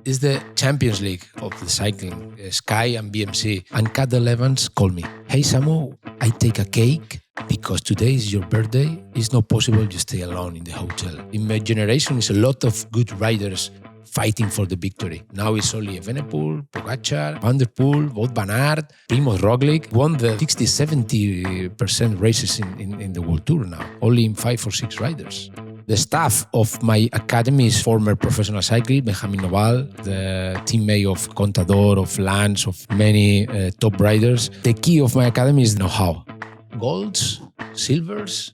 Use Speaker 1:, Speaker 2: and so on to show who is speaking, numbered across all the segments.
Speaker 1: It's the Champions League of the cycling, Sky and BMC. And Cat Evans called me. Hey, Samu, I take a cake because today is your birthday. It's not possible you stay alone in the hotel. In my generation, it's a lot of good riders fighting for the victory. Now it's only Evenepoel, Pogacar, Van der Poel, Wout van Aert, Primoz Roglic won the 60-70% races in the World Tour now, only in 5 or 6 riders. The staff of my academy is former professional cyclist, Benjamin Noval, the teammate of Contador, of Lance, of many top riders. The key of my academy is know-how. Golds, silvers.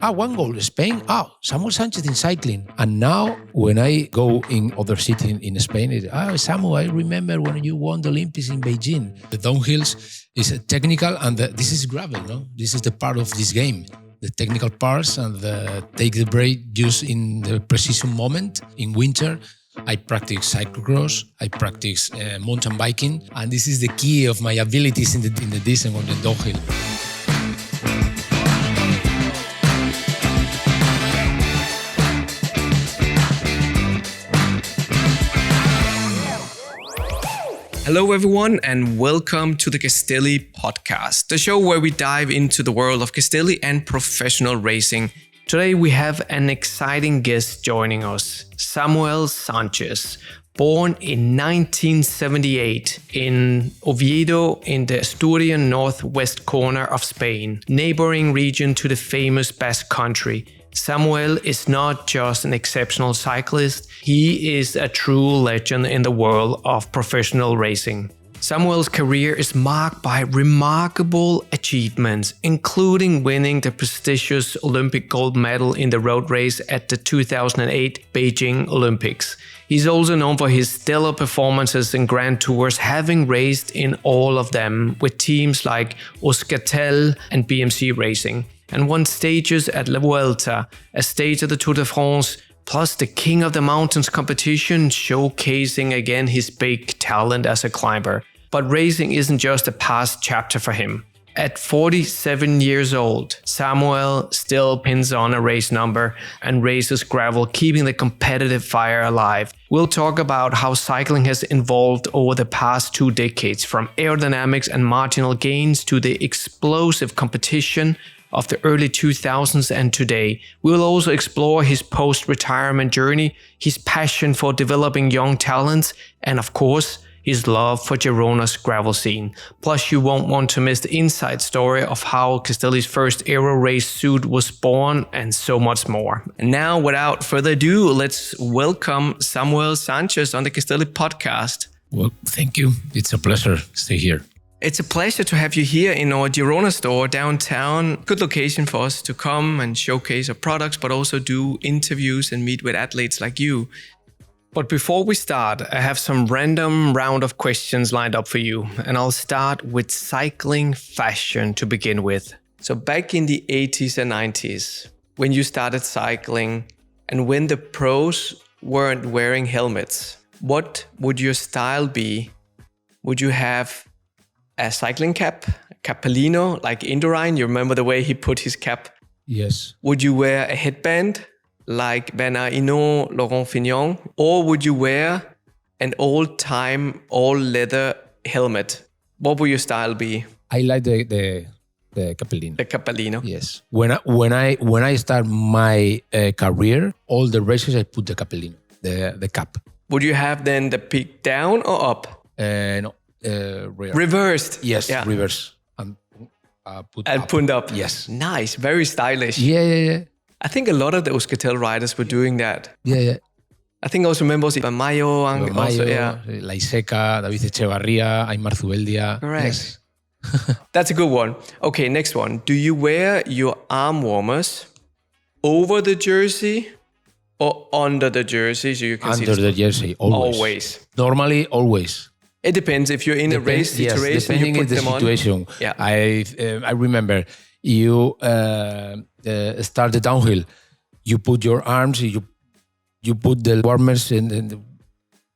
Speaker 1: 1 gold, Spain. Samuel Sánchez in cycling. And now, when I go in other cities in Spain, Samu, I remember when you won the Olympics in Beijing. The downhills is technical, and this is gravel, no? This is the part of this game. The technical parts and the take the break just in the precision moment. In winter, I practice cyclocross, I practice mountain biking, and this is the key of my abilities in the descent on the downhill.
Speaker 2: Hello everyone and welcome to the Castelli podcast, the show where we dive into the world of Castelli and professional racing. Today we have an exciting guest joining us, Samuel Sánchez, born in 1978 in Oviedo in the Asturian northwest corner of Spain, neighboring region to the famous Basque Country. Samuel is not just an exceptional cyclist, he is a true legend in the world of professional racing. Samuel's career is marked by remarkable achievements, including winning the prestigious Olympic gold medal in the road race at the 2008 Beijing Olympics. He's also known for his stellar performances in Grand Tours, having raced in all of them with teams like Euskaltel and BMC Racing, and won stages at La Vuelta, a stage of the Tour de France, plus the King of the Mountains competition, showcasing again his big talent as a climber. But racing isn't just a past chapter for him. At 47 years old, Samuel still pins on a race number and races gravel, keeping the competitive fire alive. We'll talk about how cycling has evolved over the past 2 decades, from aerodynamics and marginal gains to the explosive competition of the early 2000s and today. We'll also explore his post-retirement journey, his passion for developing young talents, and of course, his love for Girona's gravel scene. Plus, you won't want to miss the inside story of how Castelli's first aero race suit was born, and so much more. And now, without further ado, let's welcome Samuel Sánchez on the Castelli podcast.
Speaker 1: Well, thank you. It's a pleasure to stay here.
Speaker 2: It's a pleasure to have you here in our Girona store downtown. Good location for us to come and showcase our products, but also do interviews and meet with athletes like you. But before we start, I have some random round of questions lined up for you. And I'll start with cycling fashion to begin with. So back in the 80s and 90s, when you started cycling and when the pros weren't wearing helmets, what would your style be? Would you have a cycling cap, a cappellino, like Indurain? You remember the way he put his cap?
Speaker 1: Yes.
Speaker 2: Would you wear a headband, like Bernard Hinault, Laurent Fignon? Or would you wear an old-time, all-leather helmet? What would your style be?
Speaker 1: I like the cappellino.
Speaker 2: The cappellino?
Speaker 1: Yes. When I start my career, all the races I put the cappellino, the cap.
Speaker 2: Would you have then the peak down or up?
Speaker 1: No.
Speaker 2: Reversed.
Speaker 1: Yes,
Speaker 2: yeah.
Speaker 1: reverse. And
Speaker 2: pulled up.
Speaker 1: Yes.
Speaker 2: Nice. Very stylish.
Speaker 1: Yeah.
Speaker 2: I think a lot of the Euskaltel riders were doing that.
Speaker 1: Yeah.
Speaker 2: I think also members of Mayo and also, yeah.
Speaker 1: Laiseca, David Echevarría, Aymar Zubeldia.
Speaker 2: Correct.
Speaker 1: Yes.
Speaker 2: That's a good one. Okay, next one. Do you wear your arm warmers over the jersey or under the jersey so you can see
Speaker 1: the jersey, always. Normally, always.
Speaker 2: It depends. If you're in a race situation,
Speaker 1: yes, depending
Speaker 2: you put
Speaker 1: on the
Speaker 2: them
Speaker 1: situation.
Speaker 2: On. Yeah.
Speaker 1: I remember you start the downhill. You put your arms. You put the warmers in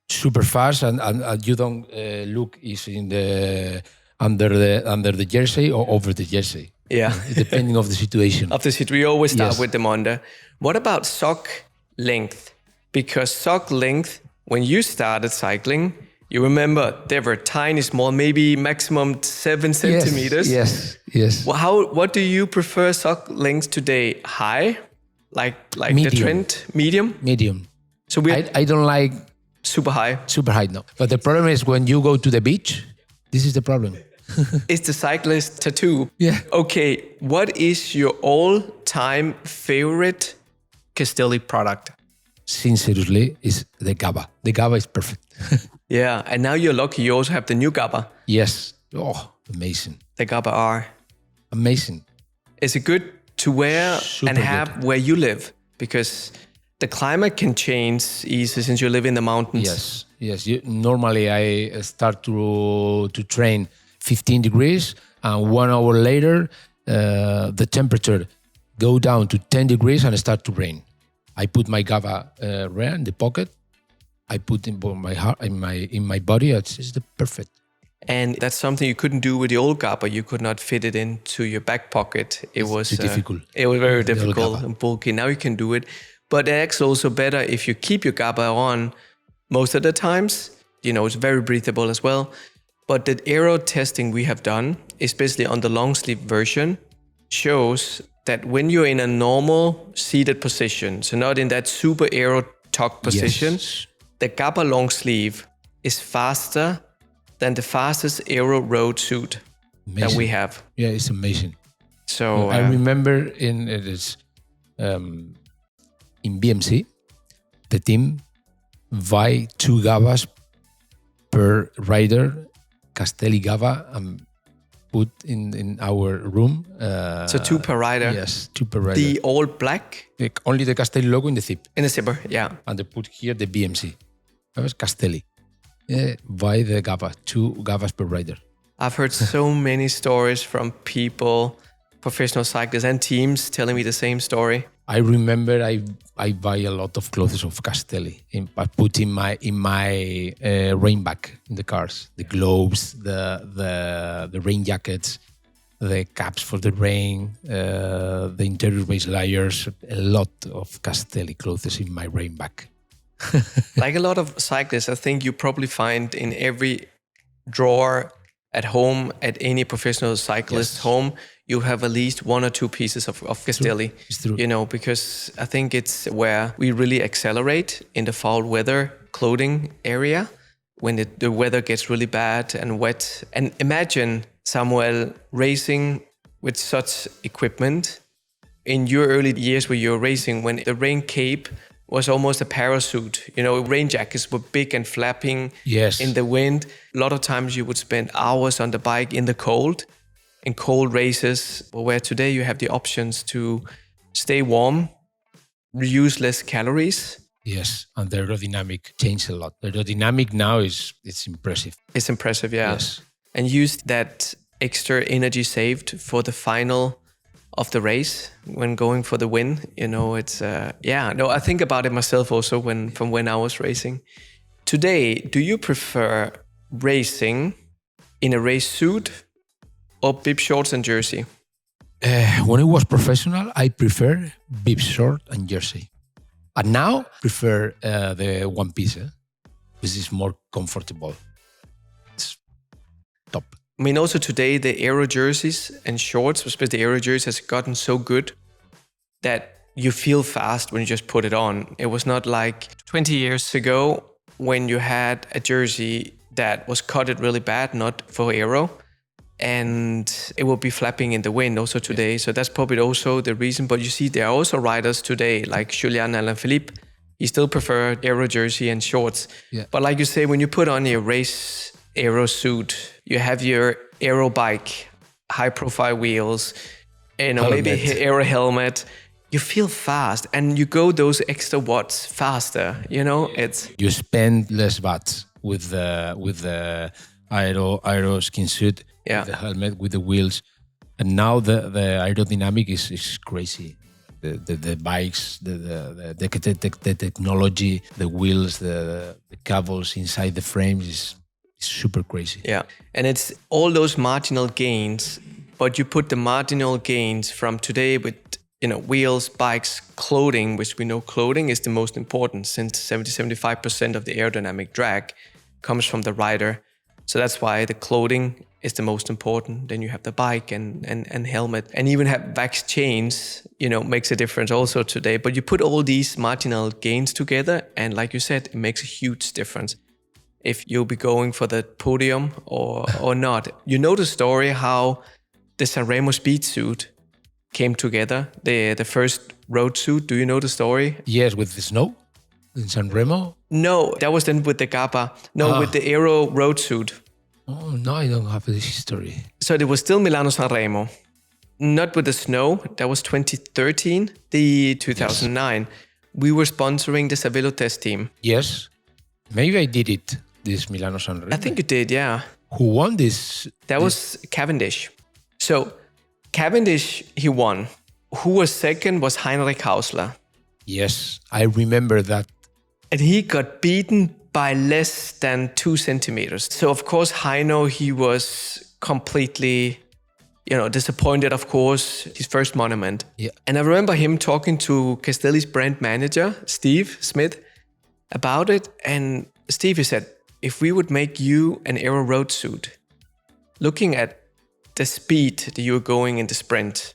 Speaker 1: super fast, and you don't look is in the under the jersey or over the jersey.
Speaker 2: Yeah,
Speaker 1: depending of the situation.
Speaker 2: We always start with them under. What about sock length? Because sock length, when you started cycling, you remember they were tiny, small, maybe maximum 7 centimeters.
Speaker 1: Yes.
Speaker 2: Well, what do you prefer sock length today? High, like
Speaker 1: Medium.
Speaker 2: the trend, medium?
Speaker 1: Medium.
Speaker 2: So
Speaker 1: I don't like
Speaker 2: super high.
Speaker 1: super high, no. But the problem is when you go to the beach, this is the problem.
Speaker 2: It's the cyclist tattoo.
Speaker 1: Yeah.
Speaker 2: Okay, what is your all-time favorite Castelli product?
Speaker 1: Sincerely, is the Gabba. The Gabba is perfect.
Speaker 2: Yeah, and now you're lucky you also have the new Gabba,
Speaker 1: Yes. Oh, amazing.
Speaker 2: the Gabba R.
Speaker 1: Amazing.
Speaker 2: Is it good to wear
Speaker 1: Super
Speaker 2: and have where you live? Because the climate can change easily since you live in the mountains.
Speaker 1: Yes. Normally, I start to train 15 degrees, and 1 hour later, the temperature go down to 10 degrees and start to rain. I put my Gabba R in the pocket. I put in my heart, in my body. It's the perfect.
Speaker 2: And that's something you couldn't do with the old Gabba. You could not fit it into your back pocket. It was
Speaker 1: too difficult.
Speaker 2: It was very
Speaker 1: The old
Speaker 2: difficult
Speaker 1: Gabba.
Speaker 2: and bulky. Now you can do it. But it's also better if you keep your Gabba on most of the times. It's very breathable as well. But the aero testing we have done, especially on the long sleeve version, shows that when you're in a normal seated position, so not in that super aero tuck position,
Speaker 1: Yes.
Speaker 2: the Gabba long sleeve is faster than the fastest aero road suit that
Speaker 1: Amazing.
Speaker 2: we have.
Speaker 1: Yeah, it's amazing.
Speaker 2: So
Speaker 1: I remember in BMC, the team buy 2 Gabbas per rider, Castelli Gabba, and put in our room.
Speaker 2: so 2 per rider.
Speaker 1: Yes, 2 per rider.
Speaker 2: The all black
Speaker 1: Only the Castelli logo in the zip,
Speaker 2: in the zipper, yeah.
Speaker 1: and they put here the BMC. That was Castelli. Yeah, buy the Gabba, 2 Gabbas per rider.
Speaker 2: I've heard so many stories from people, professional cyclists and teams telling me the same story.
Speaker 1: I remember I buy a lot of clothes of Castelli. I put in my rain bag in the cars, the gloves, the rain jackets, the caps for the rain, the interior base layers, a lot of Castelli clothes in my rain bag.
Speaker 2: Like a lot of cyclists, I think you probably find in every drawer at home, at any professional cyclist home, you have at least 1 or 2 pieces of Castelli.
Speaker 1: It's true.
Speaker 2: Because I think it's where we really accelerate in the foul weather clothing area when the weather gets really bad and wet. And imagine, Samuel, racing with such equipment in your early years where you're racing, when the rain cape was almost a parachute. Rain jackets were big and flapping in the wind. A lot of times you would spend hours on the bike in the cold, in cold races, where today you have the options to stay warm, use less calories.
Speaker 1: Yes, and the aerodynamic changed a lot. The aerodynamic now it's impressive.
Speaker 2: It's impressive, yeah.
Speaker 1: Yes.
Speaker 2: And use that extra energy saved for the final of the race when going for the win. I think about it myself also from when I was racing. Today, do you prefer racing in a race suit or bib shorts and jersey?
Speaker 1: When I was professional, I prefer bib short and jersey. And now prefer the one piece. This is more comfortable. It's top.
Speaker 2: I mean, also today, the Aero jerseys and shorts, especially the Aero jersey, has gotten so good that you feel fast when you just put it on. It was not like 20 years ago when you had a jersey that was cutted really bad, not for Aero, and it will be flapping in the wind also today. So that's probably also the reason. But you see, there are also riders today, like Julian Alaphilippe. He still prefer Aero jersey and shorts. Yeah. But like you say, when you put on your race Aero suit, you have your Aero bike, high profile wheels, maybe Aero helmet. You feel fast and you go those extra watts faster. You
Speaker 1: spend less watts with the Aero skin suit, with the helmet, with the wheels, and now the aerodynamic is crazy. The bikes, the technology, the wheels, the cables inside the frames is super crazy.
Speaker 2: Yeah, and it's all those marginal gains, but you put the marginal gains from today with wheels, bikes, clothing, which we know clothing is the most important since 70-75% of the aerodynamic drag comes from the rider. So that's why the clothing is the most important. Then you have the bike and helmet, and even have wax chains, makes a difference also today. But you put all these marginal gains together, and like you said, it makes a huge difference if you'll be going for the podium or not. You know the story how the Sanremo speed suit came together, the first road suit. Do you know the story?
Speaker 1: Yes, with the snow in Sanremo.
Speaker 2: No, that was then with the Gabba. No, with the Aero road suit.
Speaker 1: Oh, no, I don't have this history.
Speaker 2: So it was still Milano-Sanremo. Not with the snow. That was 2013. The 2009. Yes. We were sponsoring the Savello test team.
Speaker 1: Yes. Maybe I did it, this Milano-Sanremo.
Speaker 2: I think you did, yeah.
Speaker 1: Who won this?
Speaker 2: That was Cavendish. So Cavendish, he won. Who was second was Heinrich Hausler.
Speaker 1: Yes, I remember that.
Speaker 2: And he got beaten by less than 2 centimeters. So of course, Heino, he was completely, disappointed, of course, his first monument.
Speaker 1: Yeah.
Speaker 2: And I remember him talking to Castelli's brand manager, Steve Smith, about it. And Steve, he said, if we would make you an Aero road suit, looking at the speed that you were going in the sprint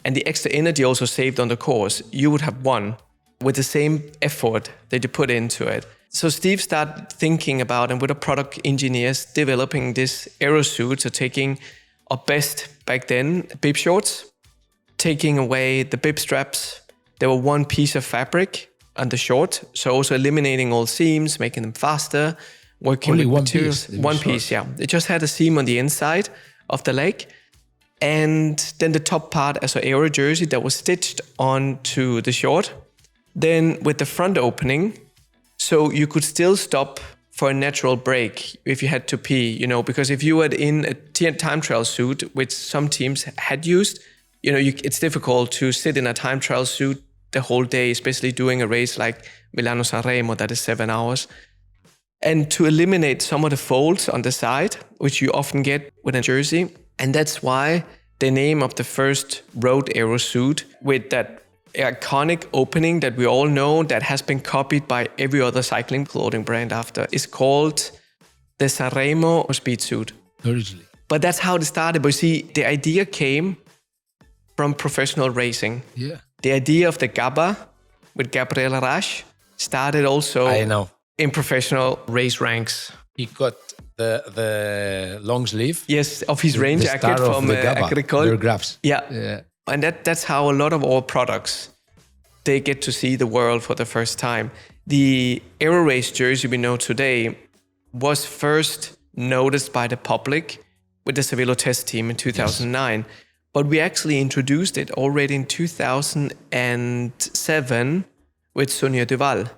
Speaker 2: and the extra energy also saved on the course, you would have won with the same effort that you put into it. So Steve started thinking about, and with the product engineers, developing this Aero suit, so taking our best back then, bib shorts, taking away the bib straps. There were one piece of fabric on the short, so also eliminating all seams, making them faster, working
Speaker 1: only
Speaker 2: with
Speaker 1: one
Speaker 2: materials.
Speaker 1: Piece,
Speaker 2: one piece, yeah. It just had a seam on the inside of the leg. And then the top part as an Aero jersey that was stitched onto the short. Then with the front opening, so you could still stop for a natural break if you had to pee, because if you were in a time trial suit, which some teams had used, it's difficult to sit in a time trial suit the whole day, especially doing a race like Milano-Sanremo that is 7 hours. And to eliminate some of the folds on the side, which you often get with a jersey. And that's why the name of the first road Aero suit with that iconic opening that we all know that has been copied by every other cycling clothing brand after is called the Sanremo speed suit.
Speaker 1: Originally.
Speaker 2: But that's how it started. But you see, the idea came from professional racing.
Speaker 1: Yeah.
Speaker 2: The idea of the Gabba with Gabriel Rasch started also in professional race ranks.
Speaker 1: He got the long sleeve.
Speaker 2: Yes, of his rain jacket from Agricole. Yeah. And that's how a lot of our products, they get to see the world for the first time. The Aero Race jersey we know today was first noticed by the public with the Savello test team in 2009. Yes. But we actually introduced it already in 2007 with Sonia Duval.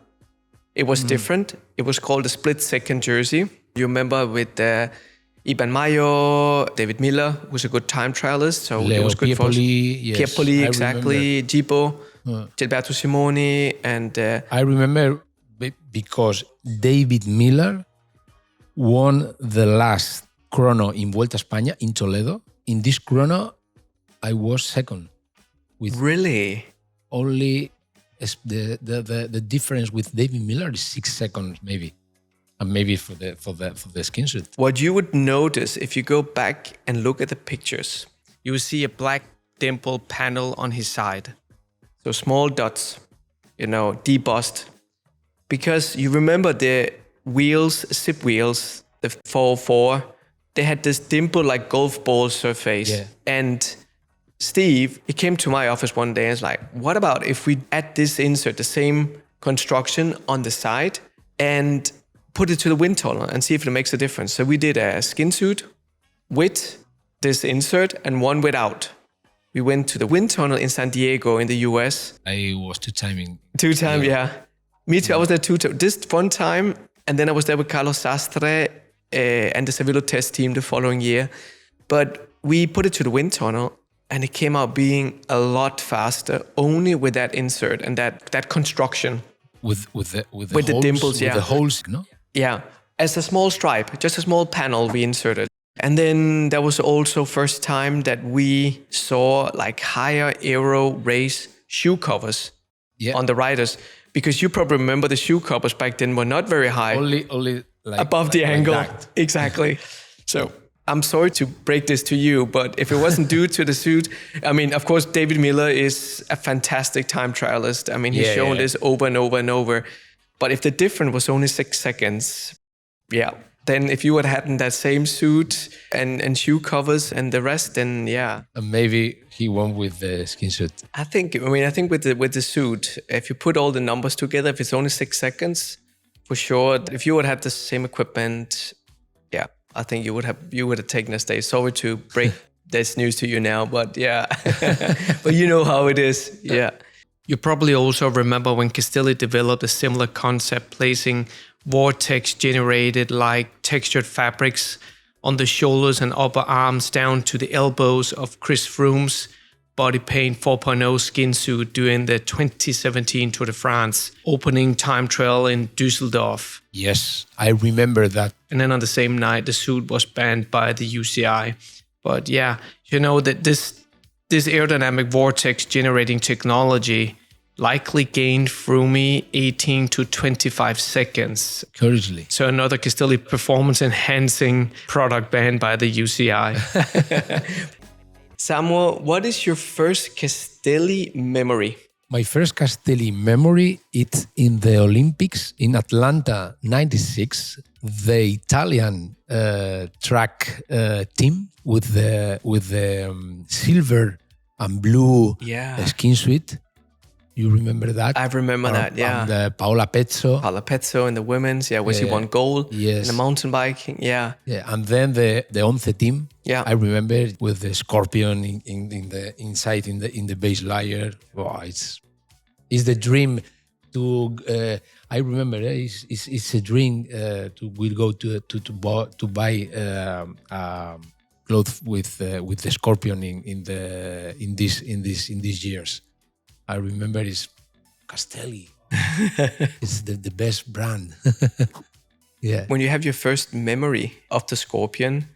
Speaker 2: It was different. It was called a split-second jersey. You remember with Iban Mayo, David Miller, who's a good time trialist, so
Speaker 1: Leo
Speaker 2: it was good for us.
Speaker 1: Yes,
Speaker 2: Piepoli, exactly. Gibo, Gilberto Simoni, and
Speaker 1: I remember because David Miller won the last chrono in Vuelta a España in Toledo. In this chrono, I was second. With
Speaker 2: really?
Speaker 1: Only the difference with David Miller is 6 seconds, maybe. And maybe for the skin suit.
Speaker 2: What you would notice if you go back and look at the pictures, you will see a black dimple panel on his side. So small dots, debossed. Because you remember the wheels, zip wheels, the 404, they had this dimple like golf ball surface.
Speaker 1: Yeah.
Speaker 2: And Steve, he came to my office one day and was like, what about if we add this insert, the same construction on the side, and put it to the wind tunnel and see if it makes a difference. So we did a skin suit with this insert and one without. We went to the wind tunnel in San Diego in the US.
Speaker 1: I was two-timing.
Speaker 2: Two-time, yeah. Me too. I was there this one time, and then I was there with Carlos Sastre and the Savello test team the following year. But we put it to the wind tunnel, and it came out being a lot faster only with that insert and that construction.
Speaker 1: With the
Speaker 2: with
Speaker 1: holes,
Speaker 2: the dimples,
Speaker 1: with
Speaker 2: yeah.
Speaker 1: the holes, no?
Speaker 2: Yeah, as a small stripe, just a small panel we inserted. And then that was also first time that we saw like higher aero race shoe covers on the riders. Because you probably remember the shoe covers back then were not very high.
Speaker 1: Only like,
Speaker 2: above the angle.
Speaker 1: Like
Speaker 2: exactly. So I'm sorry to break this to you, but if it wasn't due to the suit, I mean, of course, David Miller is a fantastic time trialist. I mean, he's shown this over and over and over. But if the difference was only 6 seconds, then if you had had that same suit and shoe covers and the rest, then
Speaker 1: And maybe he won with the skin suit.
Speaker 2: I think with the suit, if you put all the numbers together, if it's only 6 seconds, for sure, if you would have the same equipment, I think you would have taken a stay. Sorry to break this news to you now, but but you know how it is. Yeah. You probably also remember when Castelli developed a similar concept, placing vortex generated like textured fabrics on the shoulders and upper arms down to the elbows of Chris Froome's Body Paint 4.0 skin suit during the 2017 Tour de France opening time trial in Düsseldorf.
Speaker 1: Yes, I remember that.
Speaker 2: And then on the same night, the suit was banned by the UCI. But that this aerodynamic vortex generating technology likely gained Froome 18 to 25 seconds.
Speaker 1: Curiously.
Speaker 2: So another Castelli performance enhancing product banned by the UCI. Samuel, what is your first Castelli memory?
Speaker 1: My first Castelli memory, it's in the Olympics in Atlanta, 96. The Italian track team with the silver and blue skin suit. You remember that?
Speaker 2: I remember that, yeah.
Speaker 1: And Paola Pezzo.
Speaker 2: Paola Pezzo in the women's, where she won gold in the mountain biking,
Speaker 1: Yeah, and then the Once team.
Speaker 2: Yeah,
Speaker 1: I remember with the scorpion in the base layer. Wow, it's the dream to. I remember it's a dream to go to buy clothes with the scorpion in these years. I remember it's Castelli. It's the best brand. Yeah.
Speaker 2: When you have your first memory of the scorpion,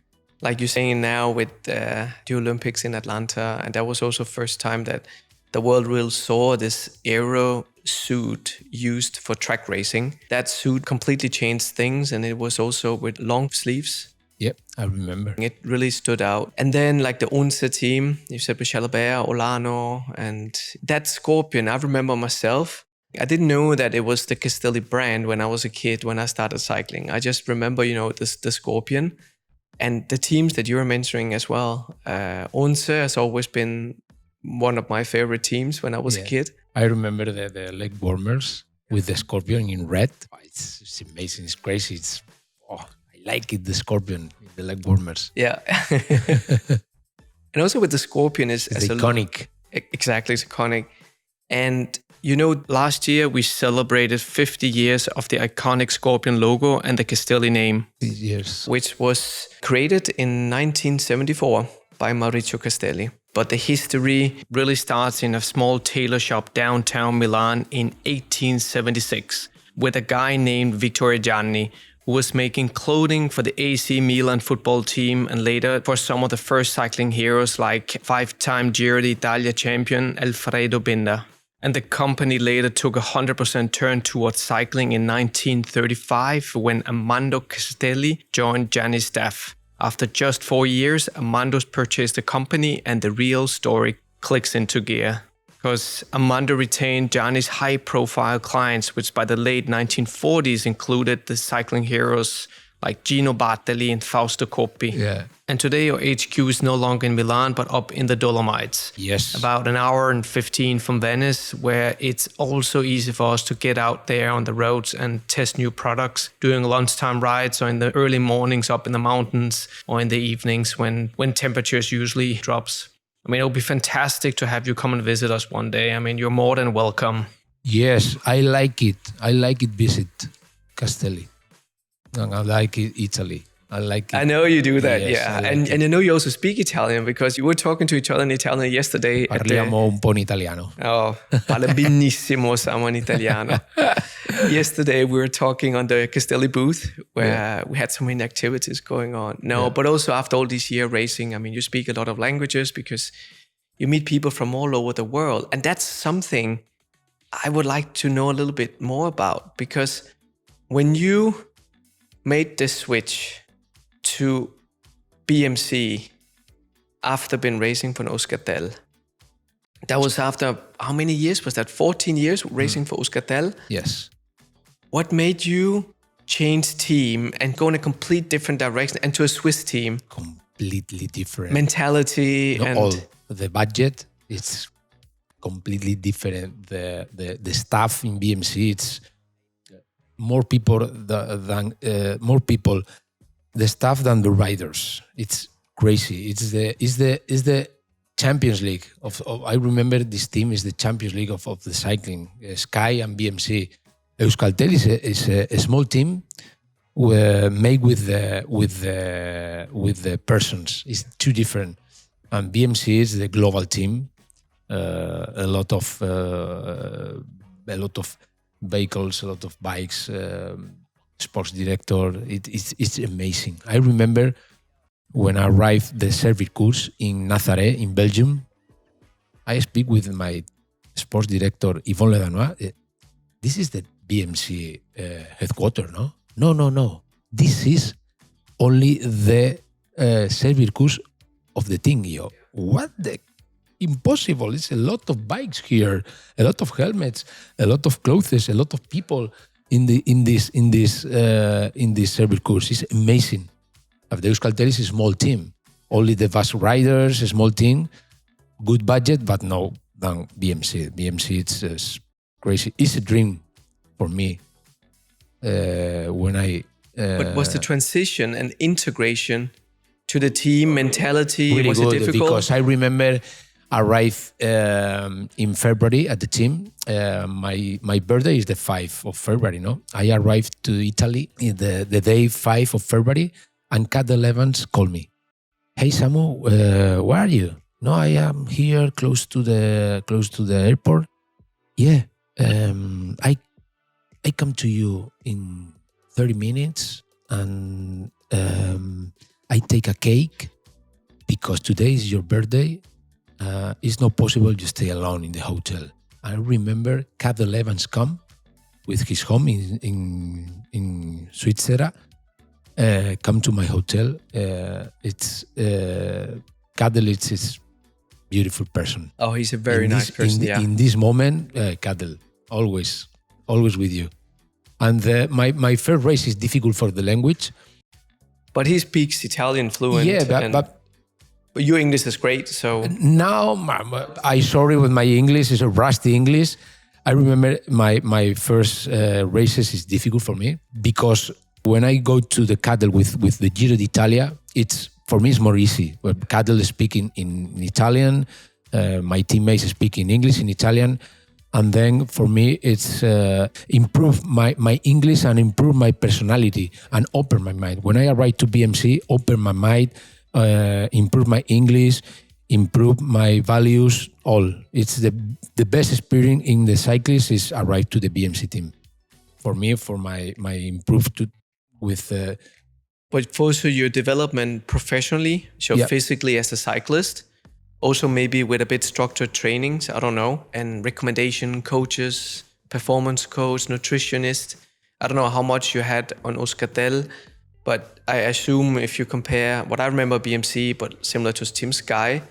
Speaker 2: like you're saying now with the Olympics in Atlanta, and that was also first time that the world really saw this aero suit used for track racing. That suit completely changed things, and it was also with long sleeves.
Speaker 1: Yep, I remember.
Speaker 2: It really stood out. And then like the Unse team, you said with Chalabert, Olano, and that scorpion, I remember myself. I didn't know that it was the Castelli brand when I was a kid, when I started cycling. I just remember, the scorpion. And the teams that you were mentioning as well. Unse has always been one of my favorite teams when I was a kid.
Speaker 1: I remember the leg warmers with the scorpion in red. Oh, it's amazing. It's crazy. I like it, the scorpion, the leg warmers.
Speaker 2: Yeah. And also with the scorpion it's
Speaker 1: iconic.
Speaker 2: Exactly, it's iconic. And last year we celebrated 50 years of the iconic scorpion logo and the Castelli name.
Speaker 1: Yes.
Speaker 2: Which was created in 1974 by Maurizio Castelli. But the history really starts in a small tailor shop downtown Milan in 1876 with a guy named Vittorio Gianni, who was making clothing for the AC Milan football team and later for some of the first cycling heroes like 5-time Giro d'Italia champion Alfredo Binda. And the company later took a 100% turn towards cycling in 1935 when Armando Castelli joined Gianni's staff. After just 4 years, Armando's purchased the company and the real story clicks into gear. Because Armando retained Gianni's high-profile clients, which by the late 1940s included the cycling heroes like Gino Bartali and Fausto Coppi.
Speaker 1: Yeah.
Speaker 2: And today our HQ is no longer in Milan, but up in the Dolomites.
Speaker 1: Yes.
Speaker 2: About an hour and 15 from Venice, where it's also easy for us to get out there on the roads and test new products, doing lunchtime rides or in the early mornings up in the mountains or in the evenings when temperatures usually drops. I mean, it would be fantastic to have you come and visit us one day. I mean, you're more than welcome.
Speaker 1: Yes, I like it. I like it visit Castelli. And I like it Italy. I like it.
Speaker 2: I know you do that,
Speaker 1: Yes,
Speaker 2: yeah.
Speaker 1: I like
Speaker 2: And
Speaker 1: it.
Speaker 2: I know you also speak Italian because you were talking to each other in Italian yesterday.
Speaker 1: Parliamo un po' in italiano.
Speaker 2: Oh, parla benissimo Samuel in italiano. Yesterday we were talking on the Castelli booth where we had so many activities going on. But also after all this year racing, I mean, you speak a lot of languages because you meet people from all over the world. And that's something I would like to know a little bit more about, because when you made the switch to BMC after been racing for Euskaltel, that was after how many years was that? 14 years racing for Euskaltel?
Speaker 1: Yes.
Speaker 2: What made you change team and go in a complete different direction and to a Swiss team?
Speaker 1: Completely different.
Speaker 2: Mentality
Speaker 1: Not
Speaker 2: and
Speaker 1: all. The budget is completely different. The staff in BMC, it's more people than more people. The staff than the riders. It's crazy. It's the Champions League of I remember this team is the Champions League of the cycling. Sky and BMC. Euskaltel is a small team made with the persons. It's too different. And BMC is the global team. A lot of vehicles, a lot of bikes. Sports director. It's amazing. I remember when I arrived the service course in Nazaré in Belgium. I speak with my sports director Yvonne Ledanois. This is the BMC headquarters, no? No. This is only the service course of the thing. Yo, what the? Impossible. It's a lot of bikes here, a lot of helmets, a lot of clothes, a lot of people in this service course. It's amazing. The Euskaltel is a small team. Only the vast riders, a small team, good budget, but no than BMC. BMC it's crazy. It's a dream for me. When I
Speaker 2: but was the transition and integration to the team mentality,
Speaker 1: really
Speaker 2: was it
Speaker 1: good,
Speaker 2: difficult?
Speaker 1: because I remember arrived in February at the team. My birthday is the 5th of February, no? I arrived to Italy in the day 5 of February, and Cadel Evans called me. Hey Samu, where are you? No, I am here close to the airport. Yeah, I come to you in 30 minutes and I take a cake because today is your birthday. It's not possible you stay alone in the hotel. I remember Cadel Evans come with his home in Switzerland. Come to my hotel. It's Cadel. It's beautiful person.
Speaker 2: Oh, he's a very nice person.
Speaker 1: In this moment, Cadel always with you. And my first race is difficult for the language.
Speaker 2: But he speaks Italian fluent.
Speaker 1: Yeah, but
Speaker 2: your English is great. So
Speaker 1: now I sorry with my English. It's a rusty English. I remember my first races is difficult for me because when I go to the Cadel with the Giro d'Italia, for me it's more easy. Cadel is speaking in Italian, my teammates speak in English, in Italian, and then for me it's improve my English and improve my personality and open my mind. When I arrive to BMC, open my mind, improve my English, improve my values, all. It's the best experience in the cyclist is arrive to the BMC team. For me, for my improved with...
Speaker 2: but also your development professionally, so physically as a cyclist, also maybe with a bit structured trainings, I don't know, and recommendation coaches, performance coach, nutritionist. I don't know how much you had on Euskaltel, but I assume if you compare what I remember BMC, but similar to Team Sky,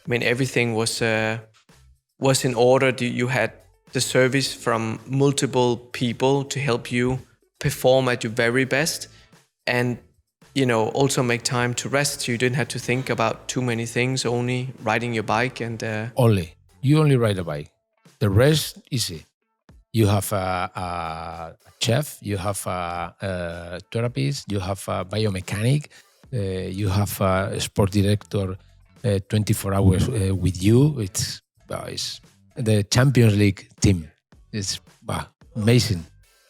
Speaker 2: I mean, everything was in order. You had the service from multiple people to help you perform at your very best, and also make time to rest. You didn't have to think about too many things, only riding your bike and...
Speaker 1: You only ride a bike. The rest, easy. You have a chef, you have a therapist, you have a biomechanic, you have a sport director 24 hours with you. It's the Champions League team. It's amazing.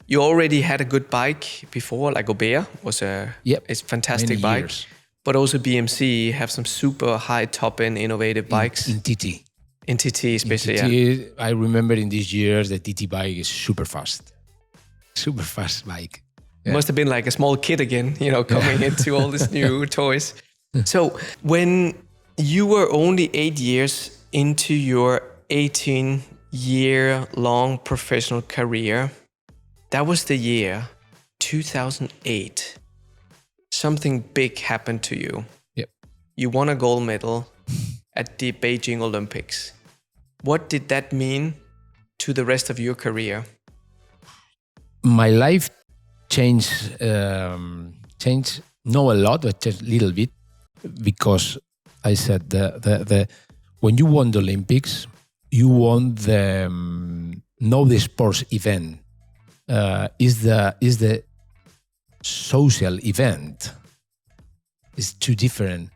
Speaker 2: You already had a good bike before, like Otter was it's a fantastic
Speaker 1: many
Speaker 2: bike.
Speaker 1: years.
Speaker 2: But also BMC have some super high top-end innovative bikes.
Speaker 1: In TT.
Speaker 2: In TT especially,
Speaker 1: in TT, I remember in these years the TT bike is super fast. Super fast bike.
Speaker 2: Yeah. Must have been like a small kid again, coming into all these new toys. So when you were only 8 years into your 18-year-long professional career, that was the year 2008. Something big happened to you.
Speaker 1: Yep.
Speaker 2: You won a gold medal at the Beijing Olympics. What did that mean to the rest of your career?
Speaker 1: My life changed, not a lot, but just a little bit, because I said when you won the Olympics, you won the sports event. Is the social event. It's too different.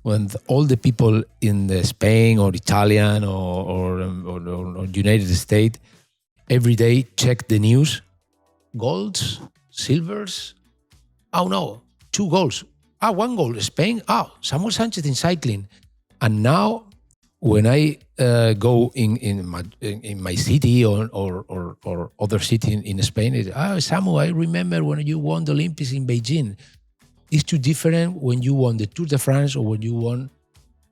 Speaker 1: When all the people in Spain or Italian or United States every day check the news, golds, silvers. Oh no, 2 goals. 1 goal. Spain. Samuel Sánchez in cycling. And now, when I go in my city or other city in Spain, Samu, I remember when you won the Olympics in Beijing. It's too different when you won the Tour de France or when you won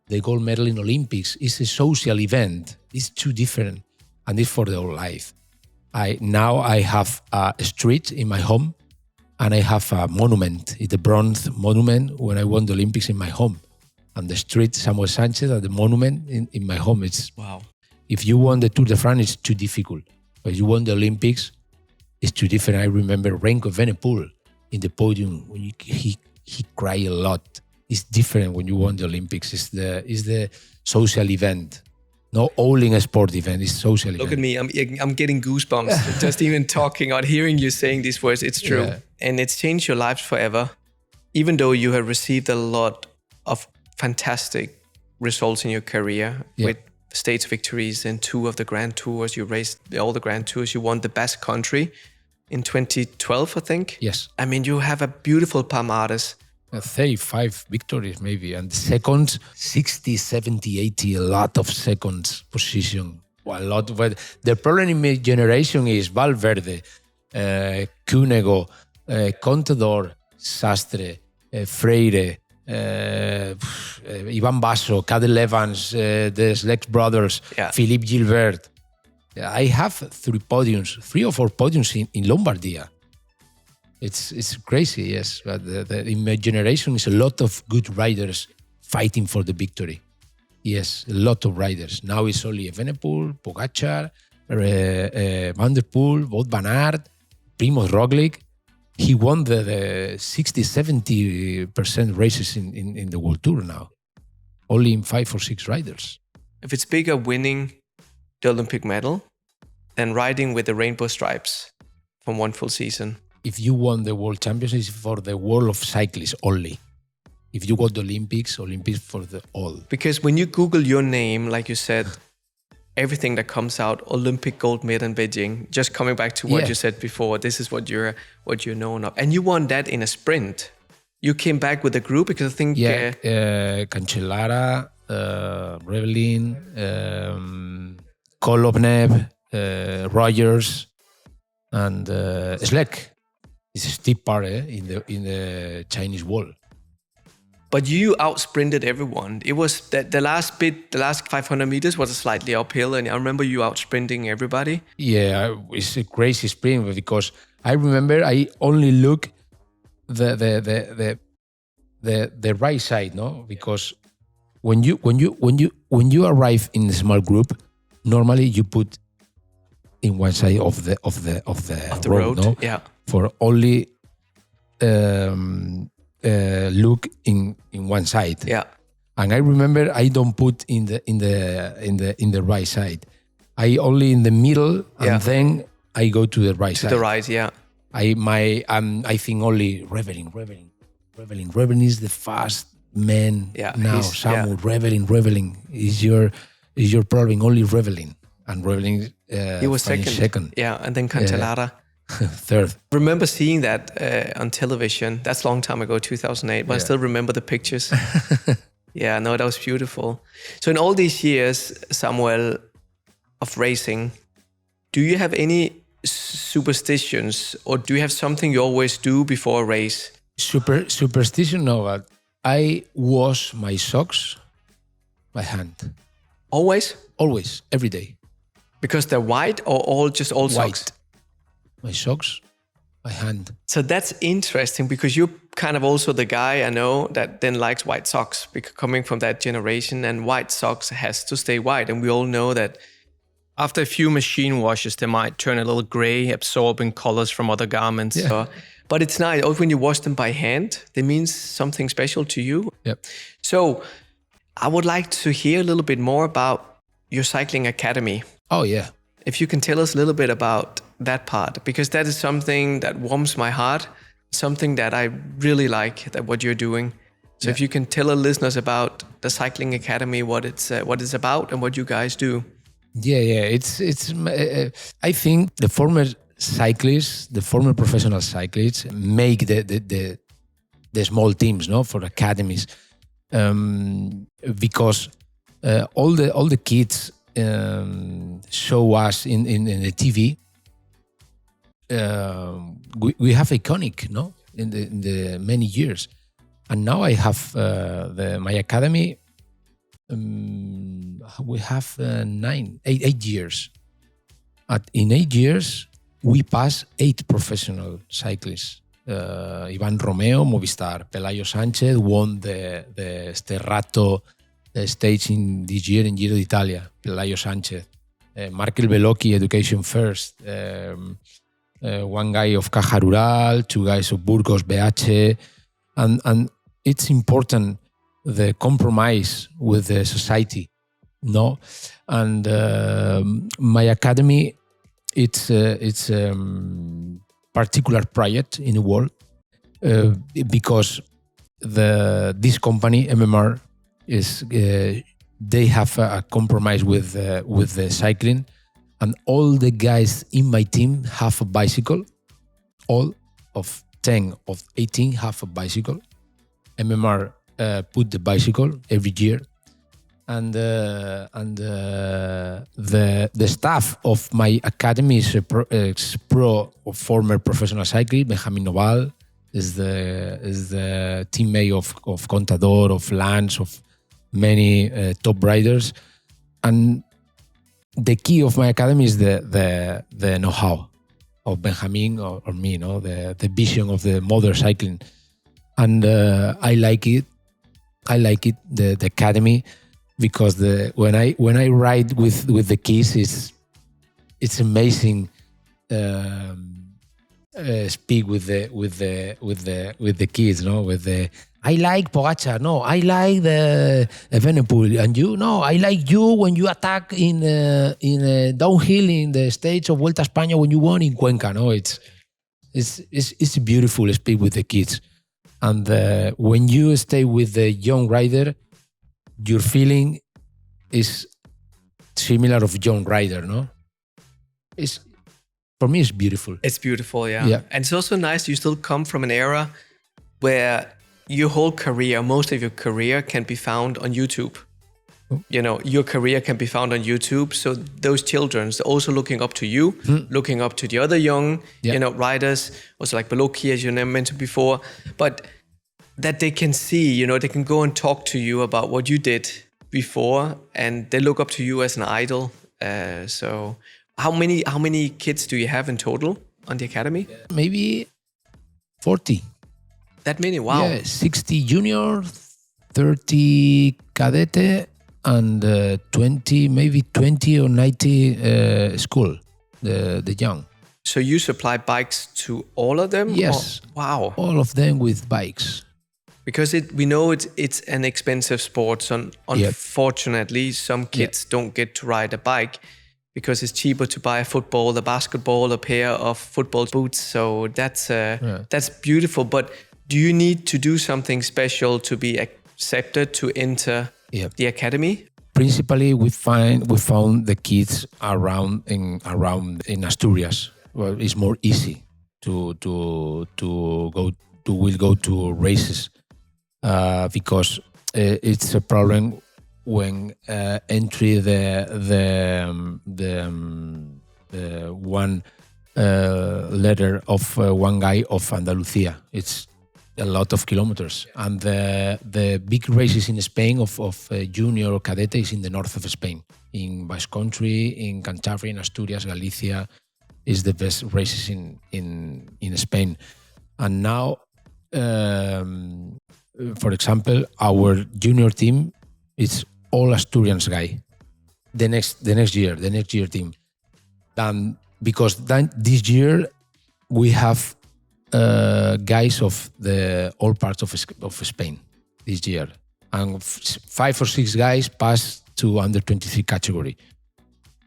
Speaker 1: the gold medal in Olympics. It's a social event. It's too different, and it's for the whole life. Now I have a street in my home, and I have a monument. It's a bronze monument when I won the Olympics in my home. And the street Samuel Sánchez at the monument in my home. It's
Speaker 2: wow.
Speaker 1: If you won the Tour de France, it's too difficult. But you won the Olympics, it's too different. I remember Renko Evenepoel in the podium when he cried a lot. It's different when you won the Olympics. It's the social event. Not only a sport event, it's social event.
Speaker 2: Look at me, I'm getting goosebumps just even talking or hearing you saying these words. It's true. Yeah. And it's changed your life forever. Even though you have received a lot of fantastic results in your career with stage victories in 2 of the Grand Tours. You raced all the Grand Tours. You won the Basque Country in 2012, I think.
Speaker 1: Yes.
Speaker 2: I mean, you have a beautiful palmarès.
Speaker 1: 35 victories maybe. And seconds, 60, 70, 80, a lot of seconds position. A lot. But the problem in my generation is Valverde, Cunego, Contador, Sastre, Freire, Ivan Basso, Cadel Evans, the Slex brothers, Philippe Gilbert. I have 3 or 4 podiums in Lombardia. It's crazy, yes. But in my generation, is a lot of good riders fighting for the victory. Yes, a lot of riders. Now it's only Evenepoel, Pogacar, Van der Poel, Wout van Aert, Primoz Roglic. He won the 60-70% races in the World Tour now. Only in 5 or 6 riders.
Speaker 2: If it's bigger winning the Olympic medal than riding with the rainbow stripes from 1 full season.
Speaker 1: If you won the World Championships for the world of cyclists only. If you got the Olympics for the all.
Speaker 2: Because when you Google your name, like you said, everything that comes out, Olympic gold medal in Beijing, just coming back to what you said before, this is what you're known of. And you won that in a sprint. You came back with a group because I think...
Speaker 1: Cancellara, Revelin, Kolovnev, Rogers, and Slek. It's a steep part in the Chinese wall.
Speaker 2: But you out-sprinted everyone. It was the last 500 meters was slightly uphill, and I remember you out-sprinting everybody.
Speaker 1: Yeah, it's a crazy sprint because I remember I only look the right side, no? Because when you arrive in a small group, normally you put in one side of the road, no?
Speaker 2: Yeah.
Speaker 1: For only look in one side.
Speaker 2: Yeah.
Speaker 1: And I remember I don't put in the right side. I only in the middle, and then I go to the right side.
Speaker 2: To the right, yeah.
Speaker 1: I think only Revelin. Revelin is the fast man now. Samu, Revelin is your
Speaker 2: is your
Speaker 1: problem. Only Revelin, and Revelin
Speaker 2: he was second. Yeah, and then Cancellara.
Speaker 1: Third.
Speaker 2: I remember seeing that on television. That's a long time ago, 2008, but I still remember the pictures. Yeah, no, that was beautiful. So in all these years, Samuel, of racing, do you have any superstitions, or do you have something you always do before a race?
Speaker 1: Superstition, no, but I wash my socks by hand.
Speaker 2: Always?
Speaker 1: Always, every day.
Speaker 2: Because they're white or all
Speaker 1: White.
Speaker 2: socks?
Speaker 1: My socks by hand.
Speaker 2: So that's interesting, because you're kind of also the guy I know that then likes white socks, because coming from that generation, and white socks has to stay white. And we all know that after a few machine washes, they might turn a little gray, absorbing colors from other garments.
Speaker 1: Yeah.
Speaker 2: So, but it's nice. Also, when you wash them by hand, that means something special to you.
Speaker 1: Yep.
Speaker 2: So I would like to hear a little bit more about your cycling academy.
Speaker 1: Oh, yeah.
Speaker 2: If you can tell us a little bit about that part, because that is something that warms my heart, something that I really like, that what you're doing. So if you can tell our listeners about the Cycling Academy, what it's about and what you guys do.
Speaker 1: Yeah. It's. I think the former cyclists, the former professional cyclists, make the small teams, no, for academies, because all the kids show us in the TV. We have iconic, no, in the many years, and now I have my academy. We have 8 years. In 8 years, we pass 8 professional cyclists. Ivan Romeo, Movistar. Samuel Sánchez won the Sterrato stage in this year in Giro d'Italia. Samuel Sánchez. Markel Belocchi, Education First. One guy of Caja Rural, 2 guys of Burgos, BH. And it's important, the compromise with the society, no? And my academy, it's particular project in the world because this company MMR is they have a compromise with the cycling, and all the guys in my team have a bicycle. All of 10 of 18 have a bicycle. MMR put the bicycle every year, and the staff of my academy is pro or former professional cyclist. Benjamin Noval is the teammate of Contador, of Lance, of many top riders, and the key of my academy is the know-how of Benjamin or me, no, the vision of the modern cycling, and I like it. The academy, because when I ride with the kids, it's amazing. Speak with the kids, no, with the I like Pogacar, no, I like the Evenepoel, and you, no, I like you when you attack in downhill in the stage of Vuelta a España when you won in Cuenca, no, it's beautiful to speak with the kids. And when you stay with the young rider, your feeling is similar of young rider, no? For me, it's beautiful.
Speaker 2: It's beautiful, yeah. And it's also nice you still come from an era where your whole career, most of your career can be found on YouTube. Oh. You know, your career can be found on YouTube. So those children are also looking up to you, looking up to the other young, riders, also like Belocchi, as you mentioned before, but that they can see, they can go and talk to you about what you did before, and they look up to you as an idol. So how many kids do you have in total on the academy?
Speaker 1: Maybe 40.
Speaker 2: That many? Wow.
Speaker 1: Yeah, 60 junior, 30 cadete, and 20 or 90 school, the young.
Speaker 2: So you supply bikes to all of them?
Speaker 1: Yes.
Speaker 2: Or, wow.
Speaker 1: All of them with bikes.
Speaker 2: Because we know it's an expensive sport. So unfortunately, some kids don't get to ride a bike because it's cheaper to buy a football, a basketball, a pair of football boots. So that's beautiful. But do you need to do something special to be accepted to enter the academy?
Speaker 1: Principally, we found the kids around in Asturias. well, it's more easy to go to races because it's a problem when entry the one letter of one guy of Andalusia. It's a lot of kilometers, and the big races in Spain of junior or cadete is in the north of Spain, in Basque Country, in Cantabria, in Asturias, Galicia is the best races in Spain. And now, for example, our junior team is all Asturians guy. The next year team. Then because this year we have guys of all parts of Spain this year, and 5 or 6 guys pass to under 23 category,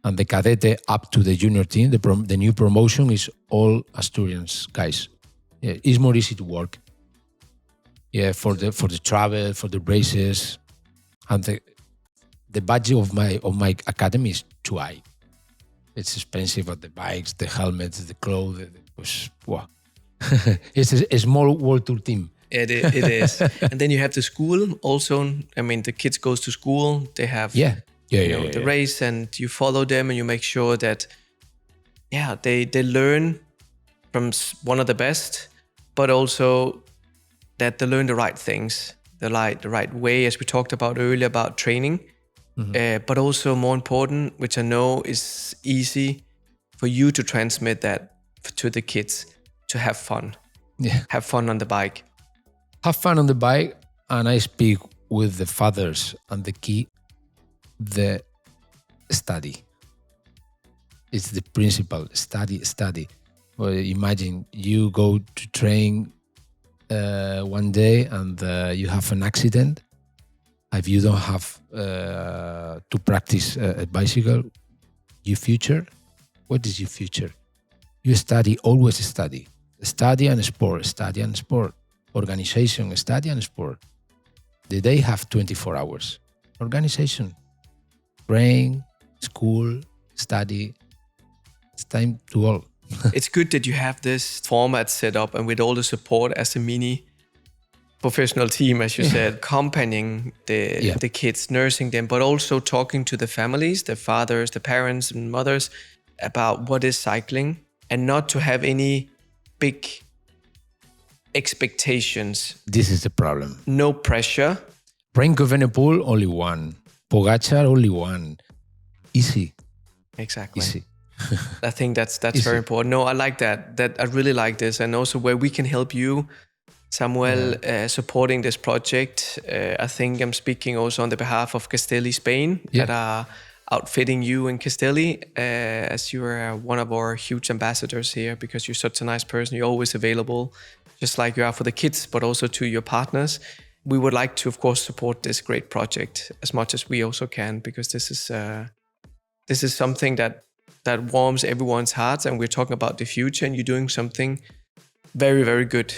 Speaker 1: and the cadete up to the junior team. The new promotion is all Asturians guys. Yeah, it's more easy to work. Yeah, for the travel, for the races, and the budget of my academy is too high. It's expensive at the bikes, the helmets, the clothes. Wow. It's a small World Tour team.
Speaker 2: It is. And then you have the school also. I mean, the kids goes to school. They have the race, and you follow them, and you make sure that they learn from one of the best, but also that they learn the right things, the right way, as we talked about earlier about training. Mm-hmm. But also more important, which I know is easy for you to transmit that to the kids, to have fun. Yeah. Have fun on the bike.
Speaker 1: Have fun on the bike, and I speak with the fathers, and the key, the study. It's the principle, study. Well, imagine you go to train one day and you have an accident. If you don't have to practice a bicycle, your future, what is your future? You study, always study. Study and sport. Organization, study and sport. The day have 24 hours. Organization, train, school, study. It's time to all.
Speaker 2: It's good that you have this format set up and with all the support as a mini professional team, as you said, accompanying the kids, nursing them, but also talking to the families, the fathers, the parents and mothers about what is cycling, and not to have any big expectations.
Speaker 1: This is the problem.
Speaker 2: No pressure.
Speaker 1: Renko Evenepoel, only one. Pogacar, only one. Easy.
Speaker 2: Exactly.
Speaker 1: Easy.
Speaker 2: I think that's very important. No, I like that. I really like this, and also where we can help you, Samuel, supporting this project. I think I'm speaking also on the behalf of Castelli Spain that are outfitting you in Castelli, as you are one of our huge ambassadors here, because you're such a nice person. You're always available, just like you are for the kids, but also to your partners. We would like to, of course, support this great project as much as we also can, because this is something that warms everyone's hearts, and we're talking about the future, and you're doing something very, very good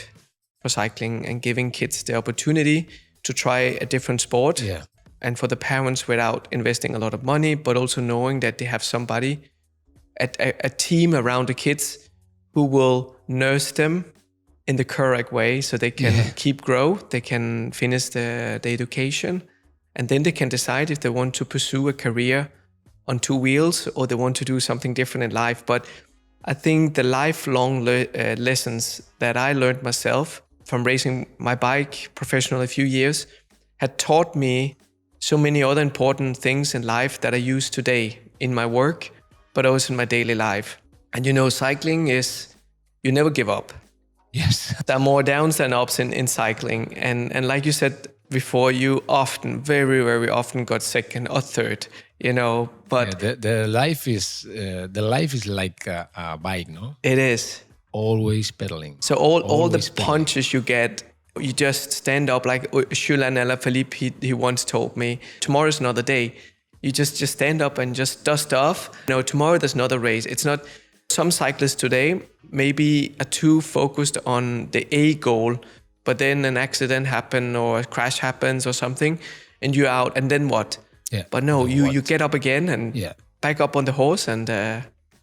Speaker 2: for cycling and giving kids the opportunity to try a different sport. Yeah. And for the parents, without investing a lot of money, but also knowing that they have somebody, a team around the kids who will nurse them in the correct way so they can keep grow, they can finish the education, and then they can decide if they want to pursue a career on 2 wheels or they want to do something different in life. But I think the lifelong lessons that I learned myself from racing my bike professional a few years had taught me so many other important things in life that I use today in my work, but also in my daily life. And cycling is, you never give up.
Speaker 1: Yes.
Speaker 2: There are more downs than ups in cycling. And like you said before, you often, very, very often got second or third, but
Speaker 1: the life is like a bike, no?
Speaker 2: It is.
Speaker 1: Always pedaling.
Speaker 2: So all the punches you get, you just stand up, like Julian Alaphilippe, he once told me, tomorrow's another day. You just stand up and just dust off. Tomorrow there's another race. It's not, some cyclists today maybe are too focused on the A goal, but then an accident happens or a crash happens or something and you're out, and then what? Yeah. But no, you get up again and back up on the horse and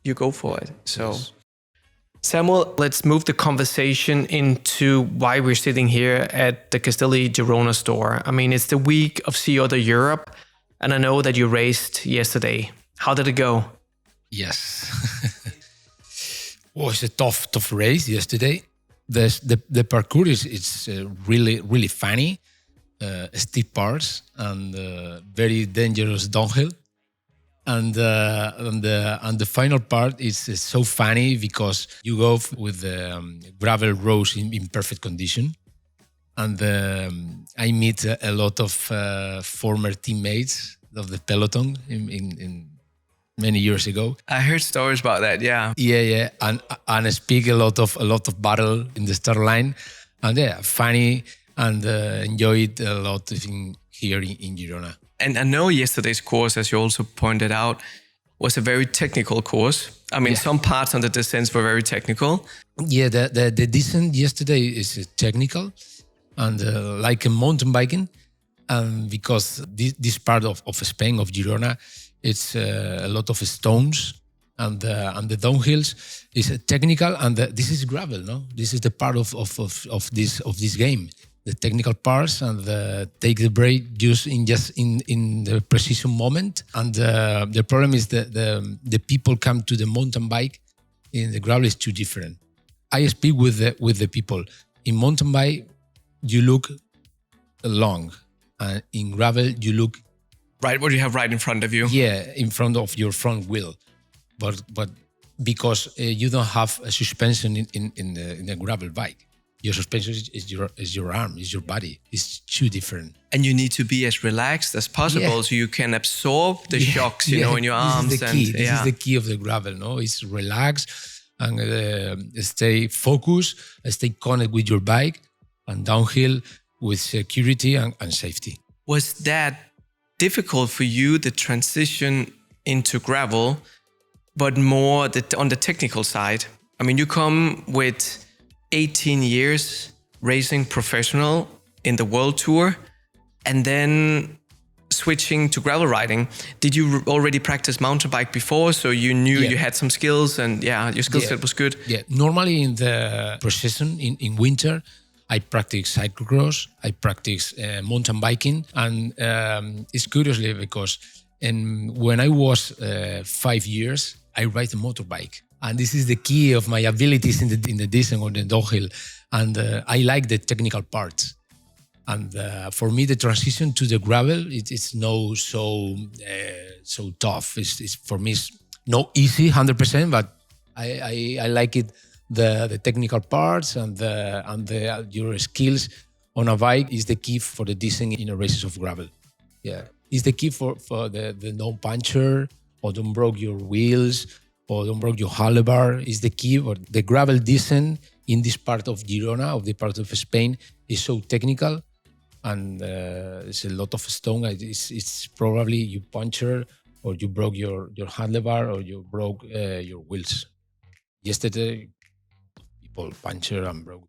Speaker 2: you go for it. So Samuel, let's move the conversation into why we're sitting here at the Castelli Girona store. I mean, it's the week of Sea Otter Europe, and I know that you raced yesterday. How did it go?
Speaker 1: Yes. Well, it's a tough race yesterday. The parkour is really funny, steep parts and very dangerous downhill. And the final part is so funny because you go with the gravel roads in perfect condition. And I meet a lot of former teammates of the peloton in many years ago.
Speaker 2: I heard stories about that, yeah.
Speaker 1: Yeah, and I speak a lot of battle in the start line, and funny and enjoy it a lot here in Girona.
Speaker 2: And I know yesterday's course, as you also pointed out, was a very technical course. I mean, some parts on the descents were very technical.
Speaker 1: Yeah, the descent yesterday is technical and like a mountain biking, because this part of Spain, of Girona, it's a lot of stones and the downhills is technical, and this is gravel. No, this is the part of this game. The technical parts and take the brake just in the precision moment. And the problem is that the people come to the mountain bike in the gravel is too different. I speak with the people in mountain bike. You look long, and in gravel you look
Speaker 2: right what you have right in front of you.
Speaker 1: Yeah, in front of your front wheel, but because you don't have a suspension in the gravel bike. Your suspension is your arm, is your body. It's too different.
Speaker 2: And you need to be as relaxed as possible so you can absorb the shocks, you know, in your arms.
Speaker 1: This is the key of the gravel, no? It's relax and stay focused, stay connected with your bike, and downhill with security and safety.
Speaker 2: Was that difficult for you, the transition into gravel, but more on the technical side? I mean, you come with 18 years racing professional in the world tour and then switching to gravel riding. Did you already practice mountain bike before, so you knew you had some skills and your skill set was good?
Speaker 1: Yeah, normally in the procession in winter, I practice cyclocross, I practice mountain biking, and it's curiously because when I was 5 years, I ride a motorbike. And this is the key of my abilities in the descent or the downhill. And I like the technical parts. And for me, the transition to the gravel, it's no so tough. It's for me, it's not easy 100%, but I like it. The technical parts and your skills on a bike is the key for the descent in a races of gravel. Yeah, it's the key for the no puncture or don't broke your wheels. Or don't break your handlebar is the key. But the gravel descent in this part of Girona, of the part of Spain, is so technical, and it's a lot of stone. It's probably you puncture or you broke your handlebar or you broke your wheels. Yesterday, people puncture and broke.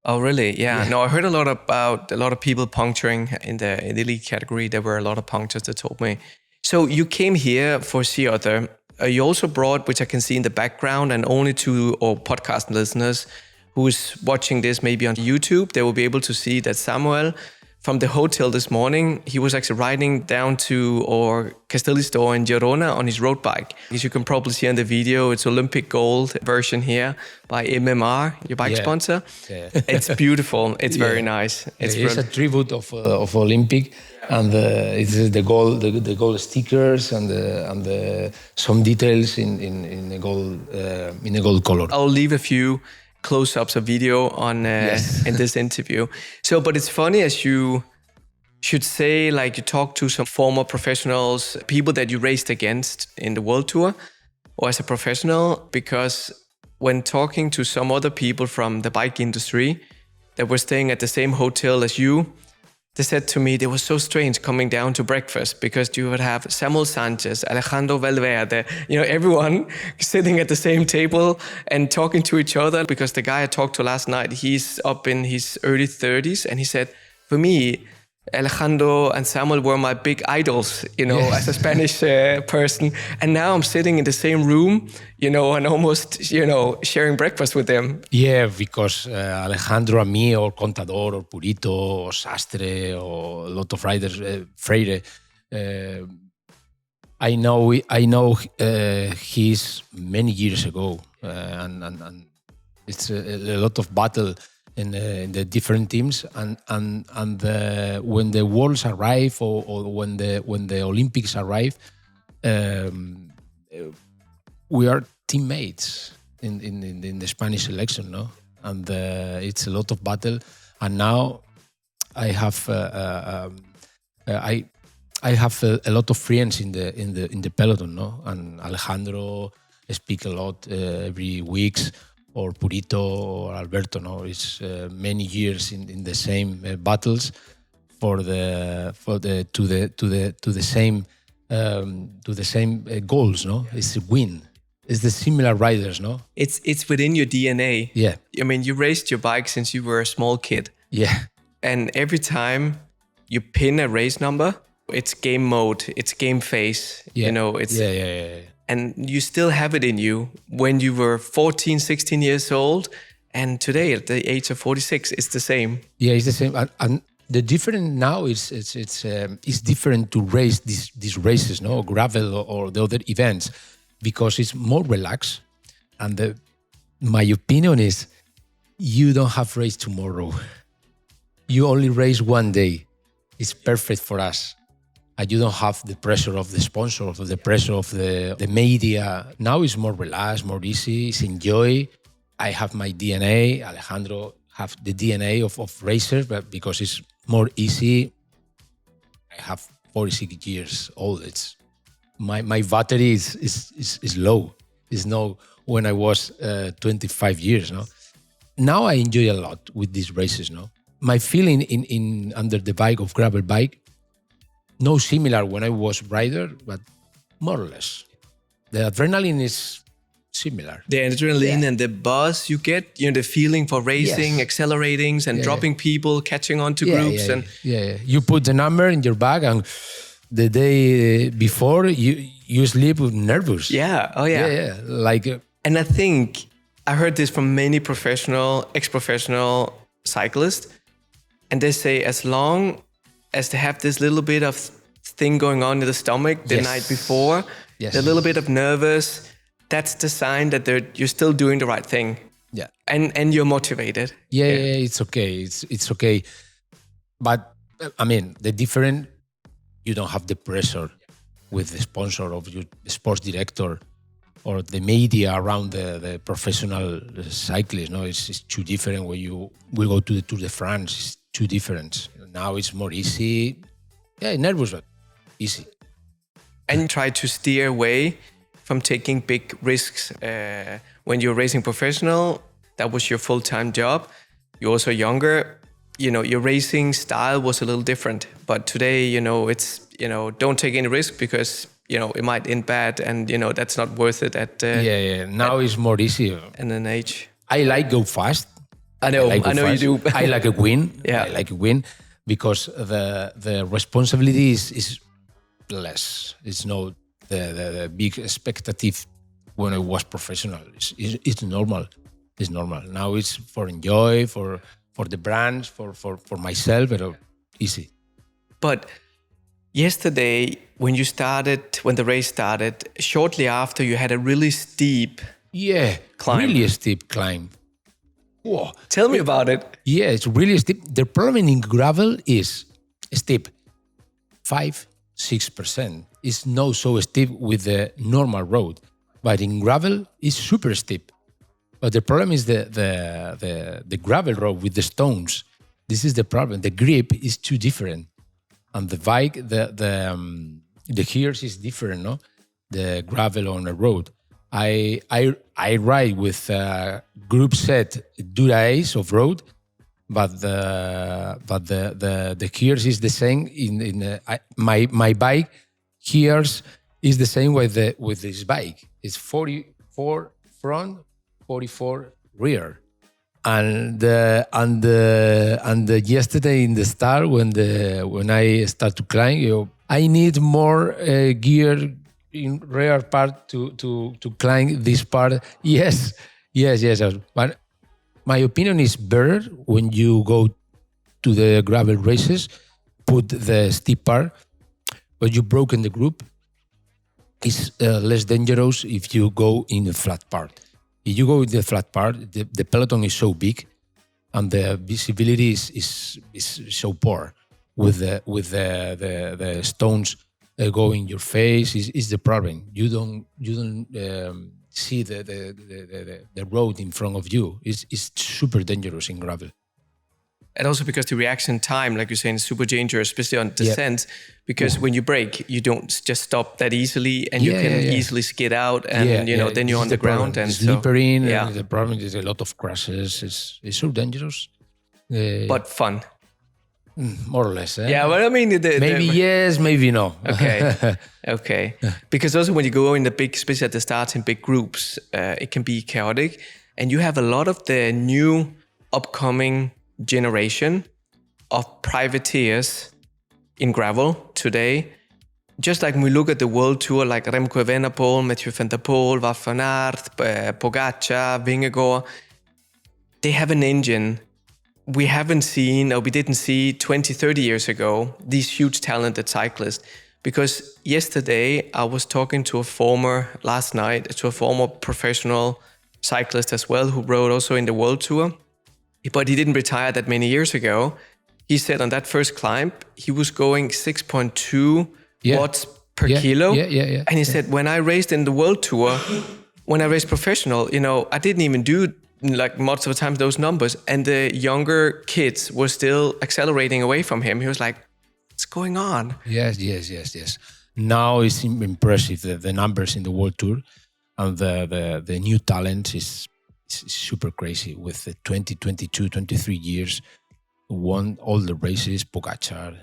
Speaker 2: Oh, really? Yeah. No, I heard a lot about a lot of people puncturing in the elite category. There were a lot of punctures that told me. So you came here for Sea Otter. You also brought, which I can see in the background, and only to our podcast listeners who's watching this maybe on YouTube, they will be able to see that Samuel, from the hotel this morning, he was actually riding down to our Castelli store in Girona on his road bike. As you can probably see in the video, it's Olympic gold version here by MMR, your bike sponsor. Yeah. It's beautiful. It's very nice.
Speaker 1: It's a tribute of Olympic. And it's the gold stickers and some details in a gold color.
Speaker 2: I'll leave a few close-ups of video on in this interview. So, but it's funny, as you should say, like you talk to some former professionals, people that you raced against in the world tour or as a professional, because when talking to some other people from the bike industry that were staying at the same hotel as you, they said to me, it was so strange coming down to breakfast because you would have Samuel Sánchez, Alejandro Valverde, everyone sitting at the same table and talking to each other. Because the guy I talked to last night, he's up in his early 30s. And he said, for me, Alejandro and Samuel were my big idols,
Speaker 1: Yes.
Speaker 2: as a Spanish person. And now I'm sitting in the same room, and almost, sharing breakfast with them.
Speaker 1: Yeah, because Alejandro and me, or Contador, or Purito, or Sastre, or a lot of riders, Freire, I know he's many years ago, and it's a lot of battle in the different teams, and when the Worlds arrive, or when the Olympics arrive, we are teammates in the Spanish selection, no, and it's a lot of battle, and now I have I have a lot of friends in the peloton, no, and Alejandro speak a lot every weeks, or Purito or Alberto, no, it's many years in the same battles to the same goals, no. It's a win. It's the similar riders, no.
Speaker 2: It's within your DNA.
Speaker 1: Yeah.
Speaker 2: I mean, you raced your bike since you were a small kid.
Speaker 1: Yeah.
Speaker 2: And every time you pin a race number, it's game mode, it's game face.
Speaker 1: Yeah.
Speaker 2: It's
Speaker 1: Yeah.
Speaker 2: and you still have it in you when you were 14, 16 years old. And today, at the age of 46, it's the same.
Speaker 1: Yeah, it's the same. And the difference now is it's different to race these races, no, gravel or the other events, because it's more relaxed. And my opinion is, you don't have race tomorrow. You only race one day. It's perfect for us. And you don't have the pressure of the sponsors, or the pressure of the media. Now it's more relaxed, more easy, it's enjoy. I have my DNA. Alejandro have the DNA of racers, but because it's more easy. I have 46 years old. It's my battery is low. It's no when I was 25 years. No, now I enjoy a lot with these races. No, my feeling in under the bike of gravel bike, no similar when I was rider, but more or less. The adrenaline is similar.
Speaker 2: The adrenaline and the buzz you get, the feeling for racing,
Speaker 1: Yes.
Speaker 2: accelerating and dropping people, catching onto groups.
Speaker 1: Yeah. You put the number in your bag, and the day before you sleep nervous.
Speaker 2: Yeah. Oh, yeah.
Speaker 1: Yeah. Like,
Speaker 2: And I think I heard this from many ex-professional cyclists, and they say as long as they have this little bit of thing going on in the stomach the
Speaker 1: Yes.
Speaker 2: night before,
Speaker 1: Yes.
Speaker 2: a little bit of nervous, that's the sign that you're still doing the right thing.
Speaker 1: yeah.
Speaker 2: And you're motivated.
Speaker 1: Yeah, it's okay. It's okay. But I mean, the different, you don't have the pressure with the sponsor of your sports director or the media around the professional cyclist. No, it's too different. When you will go to the Tour de France, it's too different. Now it's more easy. Yeah, nervous, but easy.
Speaker 2: And try to steer away from taking big risks. When you're racing professional, that was your full-time job. You're also younger. Your racing style was a little different. But today, it's, don't take any risk because, it might end bad, and, that's not worth it at
Speaker 1: Now it's more easy.
Speaker 2: in an age.
Speaker 1: I like go fast.
Speaker 2: I know
Speaker 1: fast.
Speaker 2: you do.
Speaker 1: I like a win.
Speaker 2: Yeah.
Speaker 1: I like a win because the responsibility is less. It's not the big expectative when I was professional. It's normal. It's normal. Now it's for enjoy, for the brands, for myself, but easy.
Speaker 2: But yesterday, when the race started, shortly after, you had a really steep climb.
Speaker 1: Really a steep climb. Whoa.
Speaker 2: Tell me about it.
Speaker 1: Yeah, it's really steep. The problem in gravel is steep, 5-6%. It's not so steep with the normal road, but in gravel, it's super steep. But the problem is the gravel road with the stones. This is the problem. The grip is too different, and the bike, the gears is different. No, the gravel on the road. I ride with group set Dura Ace of road, but the gears is the same my bike. Gears is the same with this bike. It's 44 front, 44 rear. And yesterday in the start when I start to climb, I need more gear in rare part to climb this part. Yes. But my opinion is better when you go to the gravel races, put the steep part, but you broken the group. It's less dangerous if you go in the flat part. If you go in the flat part, the peloton is so big, and the visibility is so poor with the stones going in your face. Is the problem? You don't see the road in front of you. It's super dangerous in gravel.
Speaker 2: And also because the reaction time, like you're saying, is super dangerous, especially on descent. Because when you brake, you don't just stop that easily, and you can easily skid out, and then you're on the ground and
Speaker 1: slippery. And the problem is a lot of crashes. It's so dangerous.
Speaker 2: But fun.
Speaker 1: More or less.
Speaker 2: Yeah, well, I mean,
Speaker 1: maybe yes, maybe no.
Speaker 2: Okay. Because also when you go in the big, especially at the start in big groups, it can be chaotic, and you have a lot of the new upcoming generation of privateers in gravel today. Just like when we look at the world tour, like Remco Evenepoel, Mathieu van der Poel, Wout van Aert, Pogacar, Vingegaard, they have an engine we haven't seen, or we didn't see 20, 30 years ago, these huge talented cyclists. Because yesterday I was talking to a former professional cyclist as well, who rode also in the world tour, but he didn't retire that many years ago. He said on that first climb, he was going 6.2 watts per kilo. And he said, when I raced in the world tour, when I raced professional, I didn't even do like most of the time those numbers. And the younger kids were still accelerating away from him. He was like, what's going on?
Speaker 1: Yes. Now it's impressive, the numbers in the world tour. And the new talent is super crazy with the 20, 22, 23 years. Won all the races, Pogacar,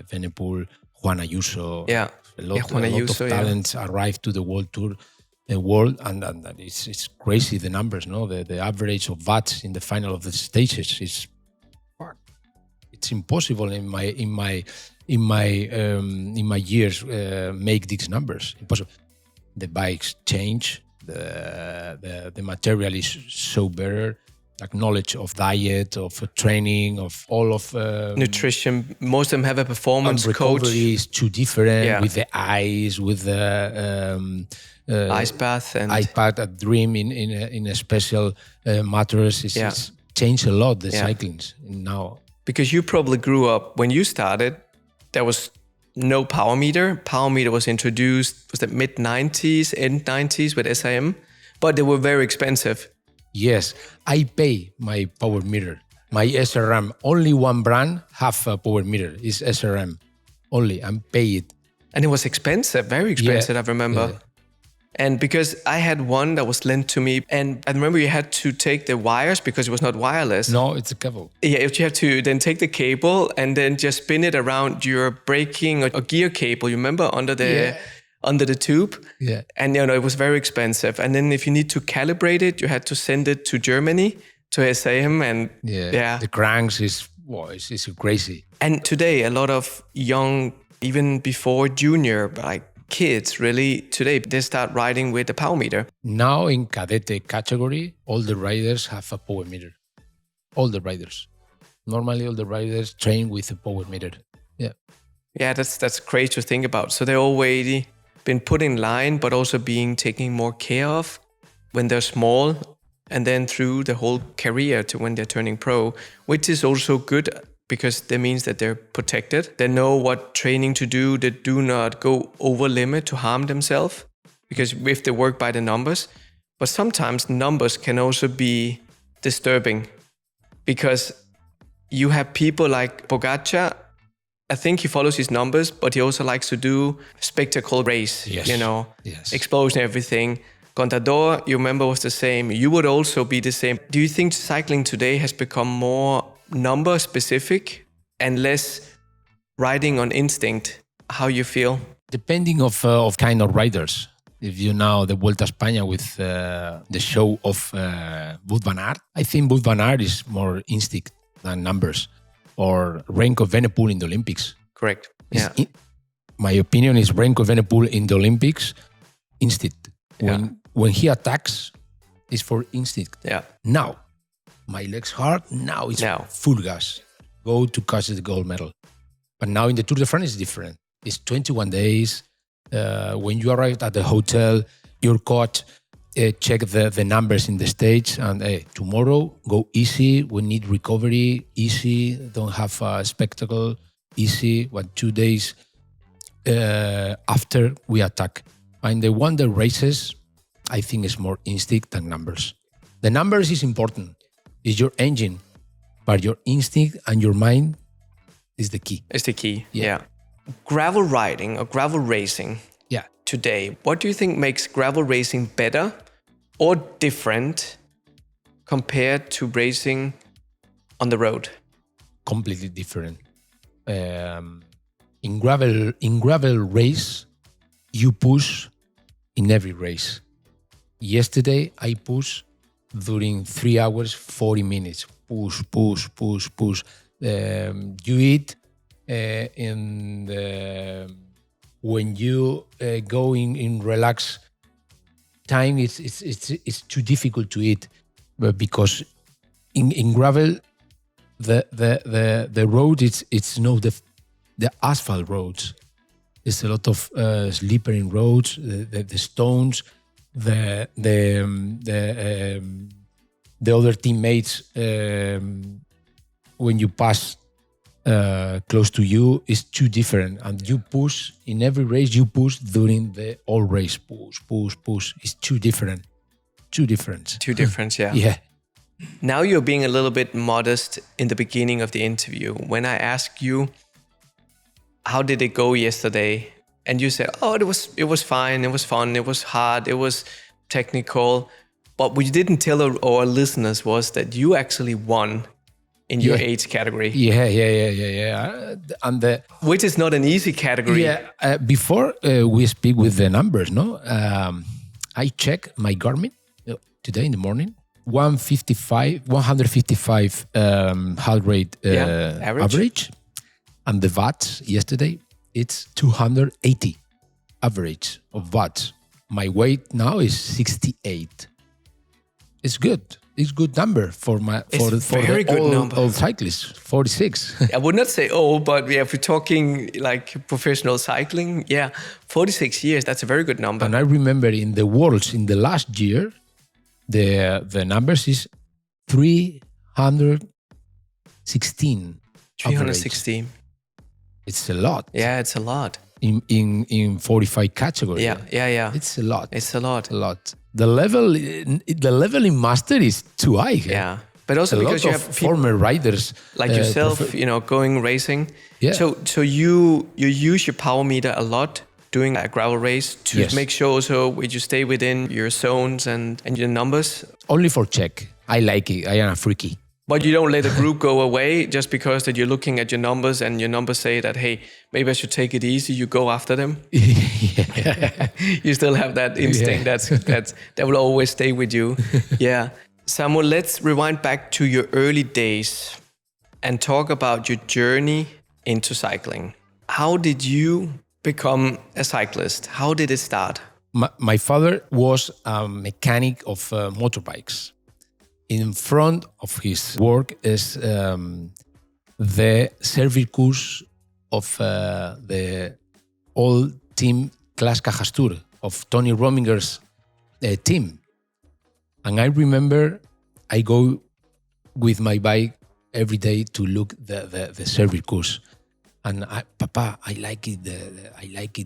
Speaker 1: Evenepoel, Juan Ayuso.
Speaker 2: Yeah.
Speaker 1: A lot of talents arrived to the world tour. And it's crazy, the numbers, no? The average of watts in the final of the stages is it's impossible in my years make these numbers. Impossible. The bikes change, the material is so better, like knowledge of diet, of training, of all of
Speaker 2: nutrition. Most of them have a performance coach.
Speaker 1: Recovery is too different with the ice, with the
Speaker 2: ice bath and
Speaker 1: a dream in a special matters. It's changed a lot, the cycling now.
Speaker 2: Because you probably grew up when you started, there was no power meter. Power meter was introduced, was the mid 90s, end 90s with SIM, but they were very expensive.
Speaker 1: Yes, I pay my power meter. My SRM, only one brand have a power meter, is SRM. Only, I pay it.
Speaker 2: And it was expensive, very expensive, I remember. Yeah. And because I had one that was lent to me, and I remember you had to take the wires because it was not wireless.
Speaker 1: No, it's a cable.
Speaker 2: Yeah, you have to then take the cable and then just spin it around your braking or gear cable, you remember, under the tube.
Speaker 1: Yeah.
Speaker 2: And it was very expensive. And then if you need to calibrate it, you had to send it to Germany, to SAM. And
Speaker 1: the cranks is crazy.
Speaker 2: And today, a lot of young, even before junior, like kids really today, they start riding with a power meter.
Speaker 1: Now in cadete category, all the riders have a power meter. All the riders. Normally all the riders train with a power meter.
Speaker 2: Yeah, that's great to think about. So they're already been put in line, but also being taken more care of when they're small, and then through the whole career to when they're turning pro, which is also good because that means that they're protected. They know what training to do. They do not go over limit to harm themselves, because if they work by the numbers. But sometimes numbers can also be disturbing, because you have people like Pogacar. I think he follows his numbers, but he also likes to do spectacle race, explosion, everything. Contador, you remember, was the same. You would also be the same. Do you think cycling today has become more number specific and less riding on instinct? How you feel?
Speaker 1: Depending of kind of riders. If you know the Vuelta a España with the show of Wout van Aert, I think Wout van Aert is more instinct than numbers. Or Remco Evenepoel in the Olympics.
Speaker 2: Correct. Yeah.
Speaker 1: My opinion is Remco Evenepoel in the Olympics, instinct. When he attacks, it's for instinct.
Speaker 2: Yeah.
Speaker 1: Now, my legs hard. Now it's full gas. Go to catch the gold medal. But now in the Tour de France, it's different. It's 21 days. When you arrive at the hotel, your coach check the numbers in the stage, and tomorrow go easy. We need recovery, easy. Don't have a spectacle, easy. 2 days after we attack. And the one that races, I think is more instinct than numbers. The numbers is important. It's your engine, but your instinct and your mind is the key.
Speaker 2: It's the key. Yeah. Gravel riding or gravel racing.
Speaker 1: Yeah.
Speaker 2: Today, what do you think makes gravel racing better or different compared to racing on the road?
Speaker 1: Completely different. In gravel race, you push in every race. Yesterday, I pushed during 3 hours, 40 minutes. Push. You eat when you go in relaxed time, it's too difficult to eat, but because in gravel the road it's no the asphalt roads. It's a lot of slippery roads, the stones, the other teammates when you pass close to you is too different, and you push in every race. You push during the whole race. Push. It's too different. Yeah. Yeah.
Speaker 2: Now you're being a little bit modest in the beginning of the interview. When I asked you, how did it go yesterday? And you said, oh, it was fine. It was fun. It was hard. It was technical. But what you didn't tell our listeners was that you actually won in your age category.
Speaker 1: Yeah. And
Speaker 2: which is not an easy category.
Speaker 1: Yeah. Before we speak with the numbers, no, I checked my Garmin today in the morning. 155 heart rate average, and the watts yesterday it's 280 average of watts. My weight now is 68. It's good. It's good number for the old cyclist. 46.
Speaker 2: I would not say old, but if we're talking like professional cycling, 46 years. That's a very good number.
Speaker 1: And I remember in the Worlds in the last year, the numbers is 316.
Speaker 2: 316.
Speaker 1: It's a lot.
Speaker 2: Yeah, it's a lot.
Speaker 1: In 45 category.
Speaker 2: Yeah.
Speaker 1: It's a lot.
Speaker 2: It's a lot.
Speaker 1: The level in master is too high.
Speaker 2: Yeah. But also because you have
Speaker 1: former riders
Speaker 2: like yourself, going racing.
Speaker 1: Yeah.
Speaker 2: So you use your power meter a lot doing a gravel race to make sure also you stay within your zones and your numbers?
Speaker 1: Only for check. I like it. I am a freaky.
Speaker 2: But you don't let the group go away just because that you're looking at your numbers and your numbers say that, hey, maybe I should take it easy. You go after them. You still have that instinct that will always stay with you. Yeah. Samuel, let's rewind back to your early days and talk about your journey into cycling. How did you become a cyclist? How did it start?
Speaker 1: My father was a mechanic of motorbikes. In front of his work is the service course of the old team Class Cajastur of Tony Rominger's team. And I remember I go with my bike every day to look the service course. And Papa, I like it.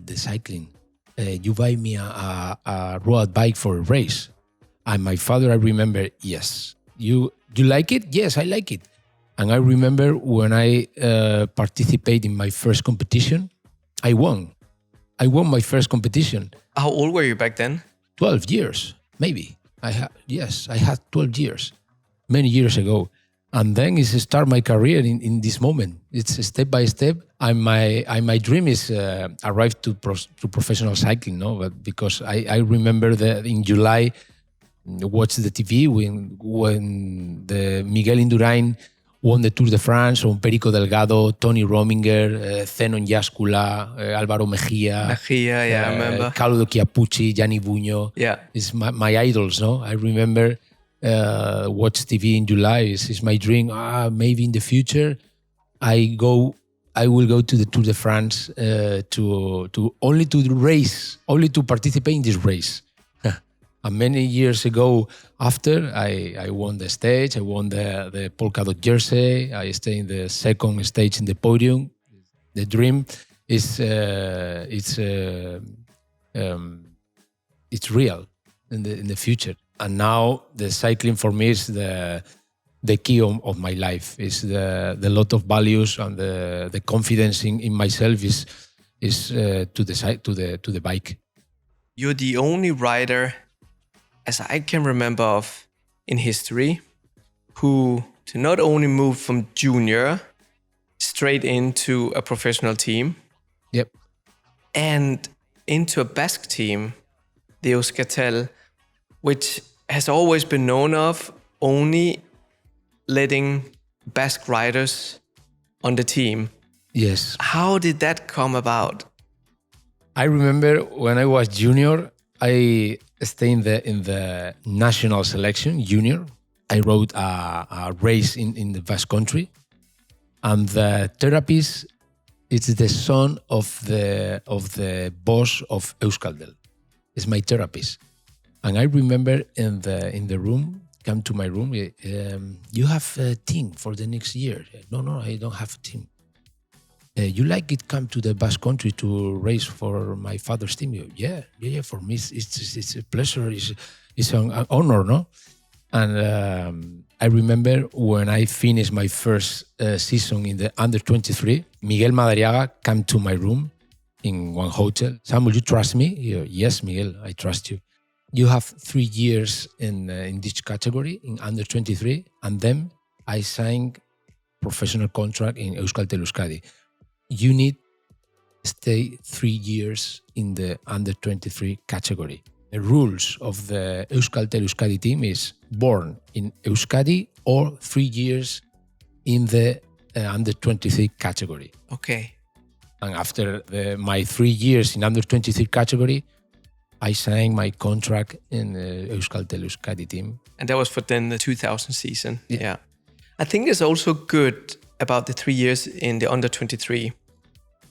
Speaker 1: The cycling. You buy me a road bike for a race. And my father, I remember, yes. You like it? Yes, I like it. And I remember when I participated in my first competition, I won. I won my first competition.
Speaker 2: How old were you back then?
Speaker 1: 12 years, maybe. I had 12 years, many years ago. And then is start my career in this moment. It's step by step. And my dream is arrive to professional cycling, no? But because I remember that in July, watch the TV when the Miguel Indurain won the Tour de France, on Perico Delgado, Tony Rominger, Zenon Yascula, Álvaro Mejía,
Speaker 2: I remember.
Speaker 1: Carlo Chiappucci, Gianni Bugno.
Speaker 2: Yeah.
Speaker 1: It's my idols, no? I remember watch TV in July. Is my dream. Maybe in the future, I will go to the Tour de France to only to race, only to participate in this race. And many years ago, after I won the stage, I won the polka dot jersey. I stayed in the second stage in the podium. The dream is it's real in the future. And now the cycling for me is the key of my life. Is the lot of values and the confidence in myself is to the bike.
Speaker 2: You're the only rider, as I can remember of in history, who to not only move from junior straight into a professional team.
Speaker 1: Yep.
Speaker 2: And into a Basque team, the Euskaltel, which has always been known of only letting Basque riders on the team.
Speaker 1: Yes.
Speaker 2: How did that come about?
Speaker 1: I remember when I was junior, I stayed in the national selection, junior. I rode a race in the Basque country. And the therapist is the son of the boss of Euskaltel. It's my therapist. And I remember in the room, come to my room, you have a team for the next year. No, I don't have a team. You like it come to the Basque country to race for my father's team? Yeah. For me, it's a pleasure. It's an honor, no? And I remember when I finished my first season in the under 23, Miguel Madariaga came to my room in one hotel. Samuel, you trust me? Yes, Miguel, I trust you. You have 3 years in this category in under 23, and then I signed professional contract in Euskaltel Euskadi. You need to stay 3 years in the under 23 category. The rules of the Euskaltel Euskadi team is born in Euskadi or 3 years in the under 23 category.
Speaker 2: Okay.
Speaker 1: And after my 3 years in under 23 category, I signed my contract in the Euskaltel Euskadi team.
Speaker 2: And that was for then the 2000 season. Yeah. I think it's also good about the 3 years in the under 23,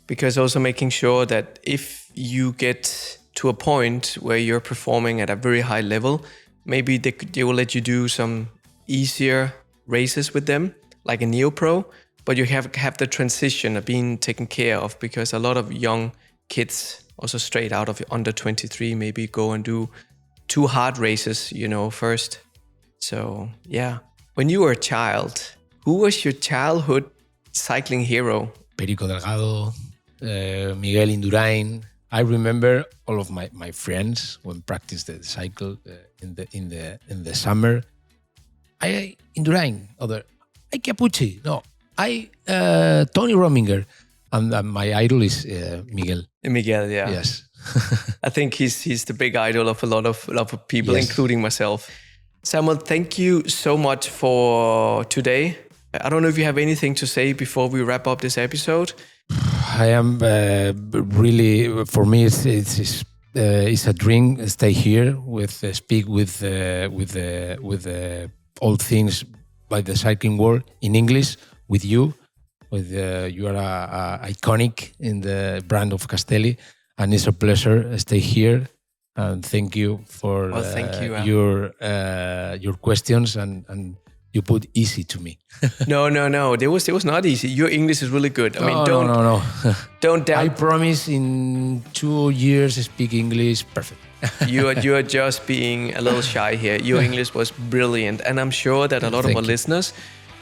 Speaker 2: because also making sure that if you get to a point where you're performing at a very high level, maybe they will let you do some easier races with them, like a neo-pro, but you have the transition of being taken care of, because a lot of young kids also straight out of under 23 maybe go and do 2 hard races, first. So yeah, when you were a child, who was your childhood cycling hero?
Speaker 1: Perico Delgado, Miguel Indurain. I remember all of my friends when practiced the cycle in the summer. Indurain, other. Chiappucci, no. Tony Rominger, and my idol is Miguel.
Speaker 2: Miguel, yeah.
Speaker 1: Yes.
Speaker 2: I think he's the big idol of a lot of people,
Speaker 1: yes,
Speaker 2: including myself. Samuel, thank you so much for today. I don't know if you have anything to say before we wrap up this episode.
Speaker 1: I am really, for me, it's a dream. Stay here speak with all things by the cycling world in English with you. You are iconic in the brand of Castelli, and it's a pleasure. Stay here, and thank you for your questions and. You put easy to me.
Speaker 2: No. It was not easy. Your English is really good.
Speaker 1: No.
Speaker 2: Don't doubt.
Speaker 1: I promise in 2 years speak English perfect.
Speaker 2: You are just being a little shy here. Your English was brilliant, and I'm sure that a lot of our listeners,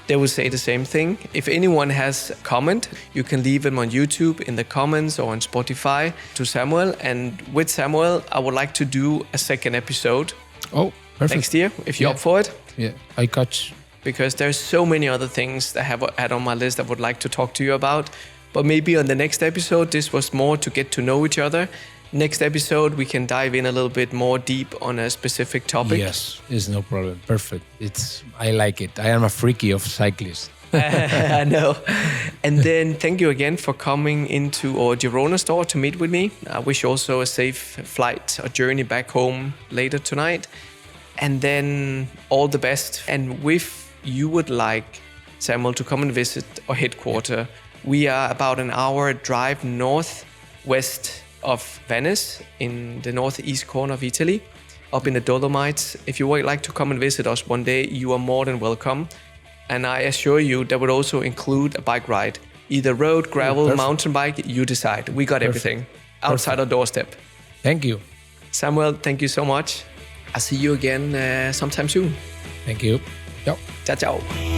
Speaker 2: they will say the same thing. If anyone has a comment, you can leave them on YouTube in the comments or on Spotify to Samuel. And with Samuel, I would like to do a second episode.
Speaker 1: Oh, perfect.
Speaker 2: Next year, if you're up for it.
Speaker 1: Yeah, I catch
Speaker 2: because there's so many other things that I have had on my list I would like to talk to you about. But maybe on the next episode, this was more to get to know each other. Next episode, we can dive in a little bit more deep on a specific topic.
Speaker 1: Yes, it's no problem. Perfect. I like it. I am a freaky of cyclists.
Speaker 2: I know. And then thank you again for coming into our Girona store to meet with me. I wish you also a safe flight or journey back home later tonight. And then all the best. And if you would like Samuel to come and visit our headquarters, we are about an hour drive northwest of Venice in the northeast corner of Italy, up in the Dolomites. If you would like to come and visit us one day, you are more than welcome. And I assure you that would also include a bike ride. Either road, gravel, mountain bike, you decide. We got everything outside our doorstep.
Speaker 1: Thank you.
Speaker 2: Samuel, thank you so much. I'll see you again sometime soon.
Speaker 1: Thank you. Ciao.
Speaker 2: Ciao, ciao.